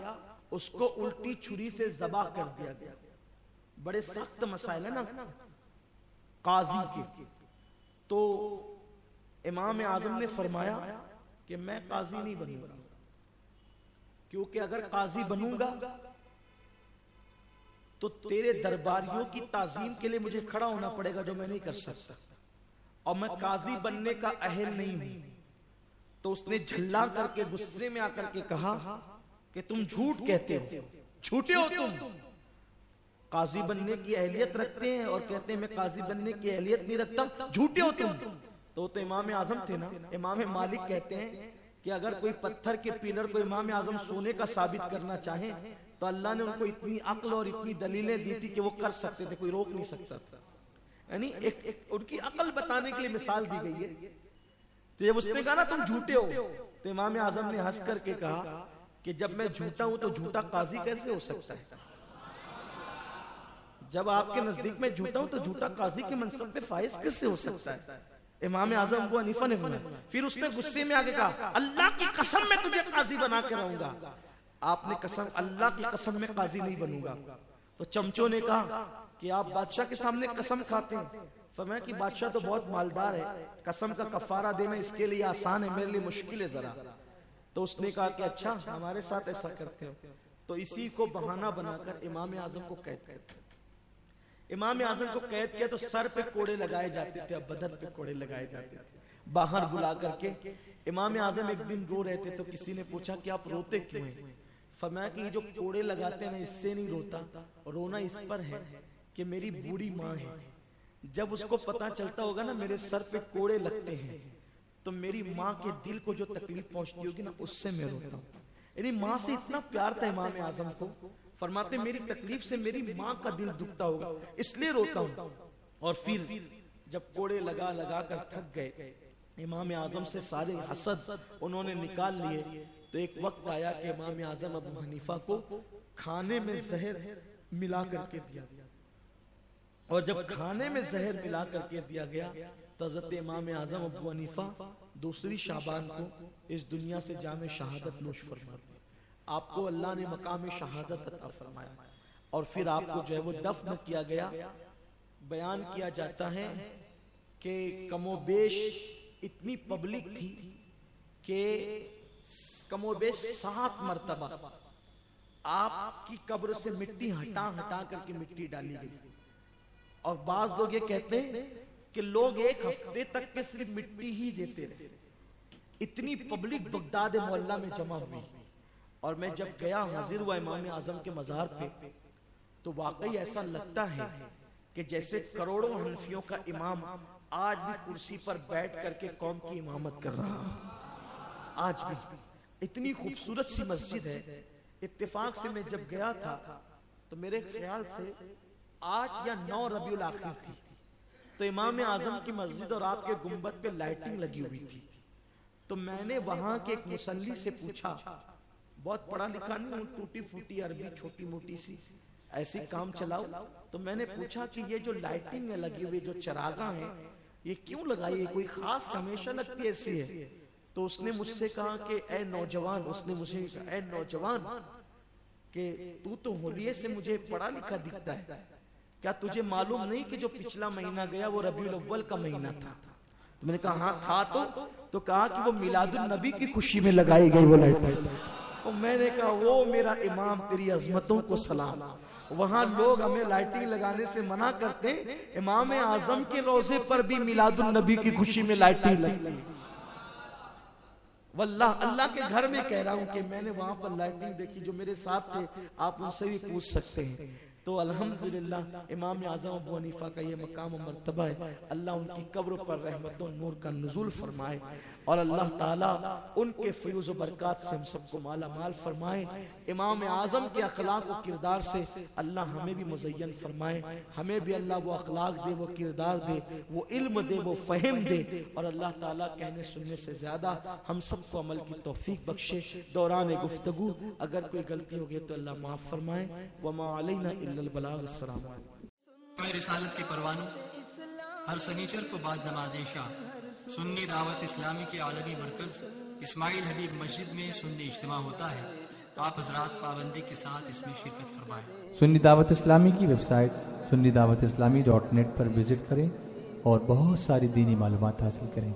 اس کو الٹی چھری سے ذبح کر دیا گیا. بڑے سخت مسائل ہیں نا قاضی کے. تو امام اعظم نے فرمایا کہ میں قاضی نہیں بنوں گا، کیونکہ اگر قاضی بنوں گا تو تیرے درباریوں کی تعظیم کے لیے مجھے کھڑا ہونا پڑے گا جو میں نہیں کر سکتا، اور میں قاضی بننے کا اہل نہیں ہوں. تو اس نے جھلا کر کے غصے میں آ کر کے کہا کہ تم جھوٹ کہتے ہو، جھوٹے ہو تم. قاضی بننے کی اہلیت رکھتے ہیں اور کہتے ہیں میں قاضی بننے کی اہلیت نہیں رکھتا، جھوٹے ہو تم. تو امام اعظم تھے نا. امام مالک کہتے ہیں کہ اگر کوئی پتھر کے پیلر کو امام اعظم سونے کا ثابت کرنا چاہیں تو اللہ نے ان کو اتنی عقل اور اتنی دلیلیں دی تھی کہ وہ کر سکتے تھے، کوئی روک نہیں سکتا تھا. یعنی ان کی عقل بتانے کے لیے مثال دی گئی ہے. تو جب اس نے کہا نا تم جھوٹے ہو، تو امام اعظم نے ہنس کر کے کہا کہ جب میں جھوٹا ہوں تو جھوٹا قاضی کیسے ہو سکتا ہے؟ جب آپ کے نزدیک میں جھوٹا ہوں تو جھوٹا قاضی کے منصب پہ فائز کیسے ہو سکتا ہے؟ امام اعظم ابو حنیفہ نے فرمایا. پھر اس نے غصے میں آگے کہا اللہ کی قسم میں تجھے قاضی بنا کے رہوں گا. آپ نے قسم اللہ کی قسم میں قاضی نہیں بنوں گا. تو چمچوں نے کہا کہ آپ بادشاہ کے سامنے قسم کھاتے ہیں. فرمایا کہ بادشاہ تو بہت مالدار ہے، قسم کا کفارہ دینا اس کے لیے آسان ہے، میرے لیے مشکل ہے ذرا. تو اس نے کہا کہ اچھا ہمارے ساتھ ایسا کرتے ہو. تو اسی کو بہانہ بنا کر امام اعظم کو قید کرتے. امام اعظم کو قید کیا تو سر پہ کوڑے لگائے جاتے تھے، اب بدن پہ کوڑے لگائے جاتے تھے. باہر بلا کر کے امام اعظم ایک دن رو رہے تھے تو کسی نے پوچھا کہ آپ روتے کیوں ہیں؟ فرمایا کہ یہ جو کوڑے لگاتے ہیں نا، اس سے نہیں روتا، رونا اس پر ہے کہ میری بوڑھی ماں ہے، جب اس کو پتا چلتا ہوگا نا میرے سر پہ کوڑے لگتے ہیں تو میری ماں کے دل کو جو تکلیف پہنچتی ہوگی نا، اس سے میں روتا ہوں. یعنی ماں سے اتنا پیار تھا امام اعظم کو. فرماتے میری تکلیف سے میری ماں کا دل دکھتا ہوگا اس لیے روتا ہوں. اور پھر جب کوڑے لگا لگا کر تھک گئے، امام اعظم سے سارے حسد انہوں نے نکال لیے. تو ایک وقت آیا کہ امام اعظم ابو حنیفہ کو کھانے میں زہر ملا کر کے دیا گیا. اور جب کھانے میں زہر ملا کر کے دیا گیا تو حضرت امام اعظم ابو حنیفہ 2 شعبان کو اس دنیا سے جام شہادت نوش فرماتے. آپ کو اللہ نے مقام شہادت عطا فرمایا اور پھر آپ کو جو ہے وہ دفن کیا گیا. بیان کیا جاتا ہے کہ کم و بیش اتنی پبلک تھی کہ کم و بیش 7 مرتبہ آپ کی قبر سے مٹی ہٹا ہٹا کر کے مٹی ڈالی گئی. اور بعض لوگ یہ کہتے ہیں کہ لوگ 1 ہفتے تک کے صرف مٹی ہی دیتے رہے. اتنی پبلک بغداد معلیٰ میں جمع ہوئی. اور میں جب گیا حاضر ہوا امام اعظم کے مزار پہ تو واقعی ایسا لگتا ہے کہ جیسے کروڑوں حنفیوں کا امام آج بھی کرسی پر بیٹھ کر کے قوم کی امامت کر رہا. آج بھی اتنی خوبصورت سی مسجد ہے. اتفاق سے میں جب گیا تھا تو میرے خیال سے 8 یا 9 ربیع الاخر تھی. تو امام اعظم کی مسجد اور آپ کے گنبد پہ لائٹنگ لگی ہوئی تھی. تو میں نے وہاں کے ایک مصلی سے پوچھا، بہت پڑھا لکھا نہیں ہوں، ٹوٹی پھوٹی عربی چھوٹی موٹی سی ایسی کام چلاؤ. تو میں نے پوچھا کہ یہ جو لائٹنگ لگی ہوئی جو چراغاں ہیں یہ کیوں لگائی ہے، کوئی خاص ہمیشہ لگتی ایسی ہے؟ تو اس نے مجھ سے کہا کہ اے نوجوان، اس نے مجھے کہا اے نوجوان کہ تو ہولیے سے مجھے پڑھا لکھا دکھتا ہے، کیا تجھے معلوم نہیں کہ جو پچھلا مہینہ گیا وہ ربیع الاول کا مہینہ تھا؟ تو میں نے کہا ہاں تھا. تو کہا کہ وہ میلاد النبی کی خوشی میں لگائی گئی وہ لائٹ. اور میں نے کہا وہ میرا امام تیری عظمتوں کو سلام. وہاں لوگ ہمیں لائٹنگ لگانے سے منع کرتے ہیں، امام اعظم کے روضے پر بھی میلاد النبی کی خوشی میں لائٹنگ لگتی. واللہ اللہ کے گھر میں کہہ رہا ہوں کہ میں نے وہاں پر لائٹنگ دیکھی. جو میرے ساتھ تھے آپ ان سے بھی پوچھ سکتے ہیں. تو الحمدللہ امام اعظم ابو حنیفہ کا یہ مقام و مرتبہ ہے. اللہ ان کی قبر پر رحمت و نور کا نزول فرمائے اور اللہ تعالیٰ ان کے فیوز و برکات سے ہم سب کو مالا مال فرمائے. امام اعظم کے اخلاق و کردار سے اللہ ہمیں بھی مزین فرمائے. ہمیں بھی اللہ وہ اخلاق دے، وہ کردار دے، وہ علم دے، وہ فہم دے. اور اللہ تعالیٰ کہنے سننے سے زیادہ ہم سب کو عمل کی توفیق بخشے. دوران گفتگو اگر کوئی غلطی ہو گئی تو اللہ معاف فرمائے. وما علینا الا البلاغ. السلام علیکم. رسالت کے پروانوں ہر سنیچر کو بعد نماز عشاء سنی دعوت اسلامی کے عالمی مرکز اسماعیل حبیب مسجد میں سنی اجتماع ہوتا ہے. تو آپ حضرات پابندی کے ساتھ اس میں شرکت فرمائیں. سنی دعوت اسلامی کی website sunni dawat islami.net پر وزٹ کریں اور بہت ساری دینی معلومات حاصل کریں.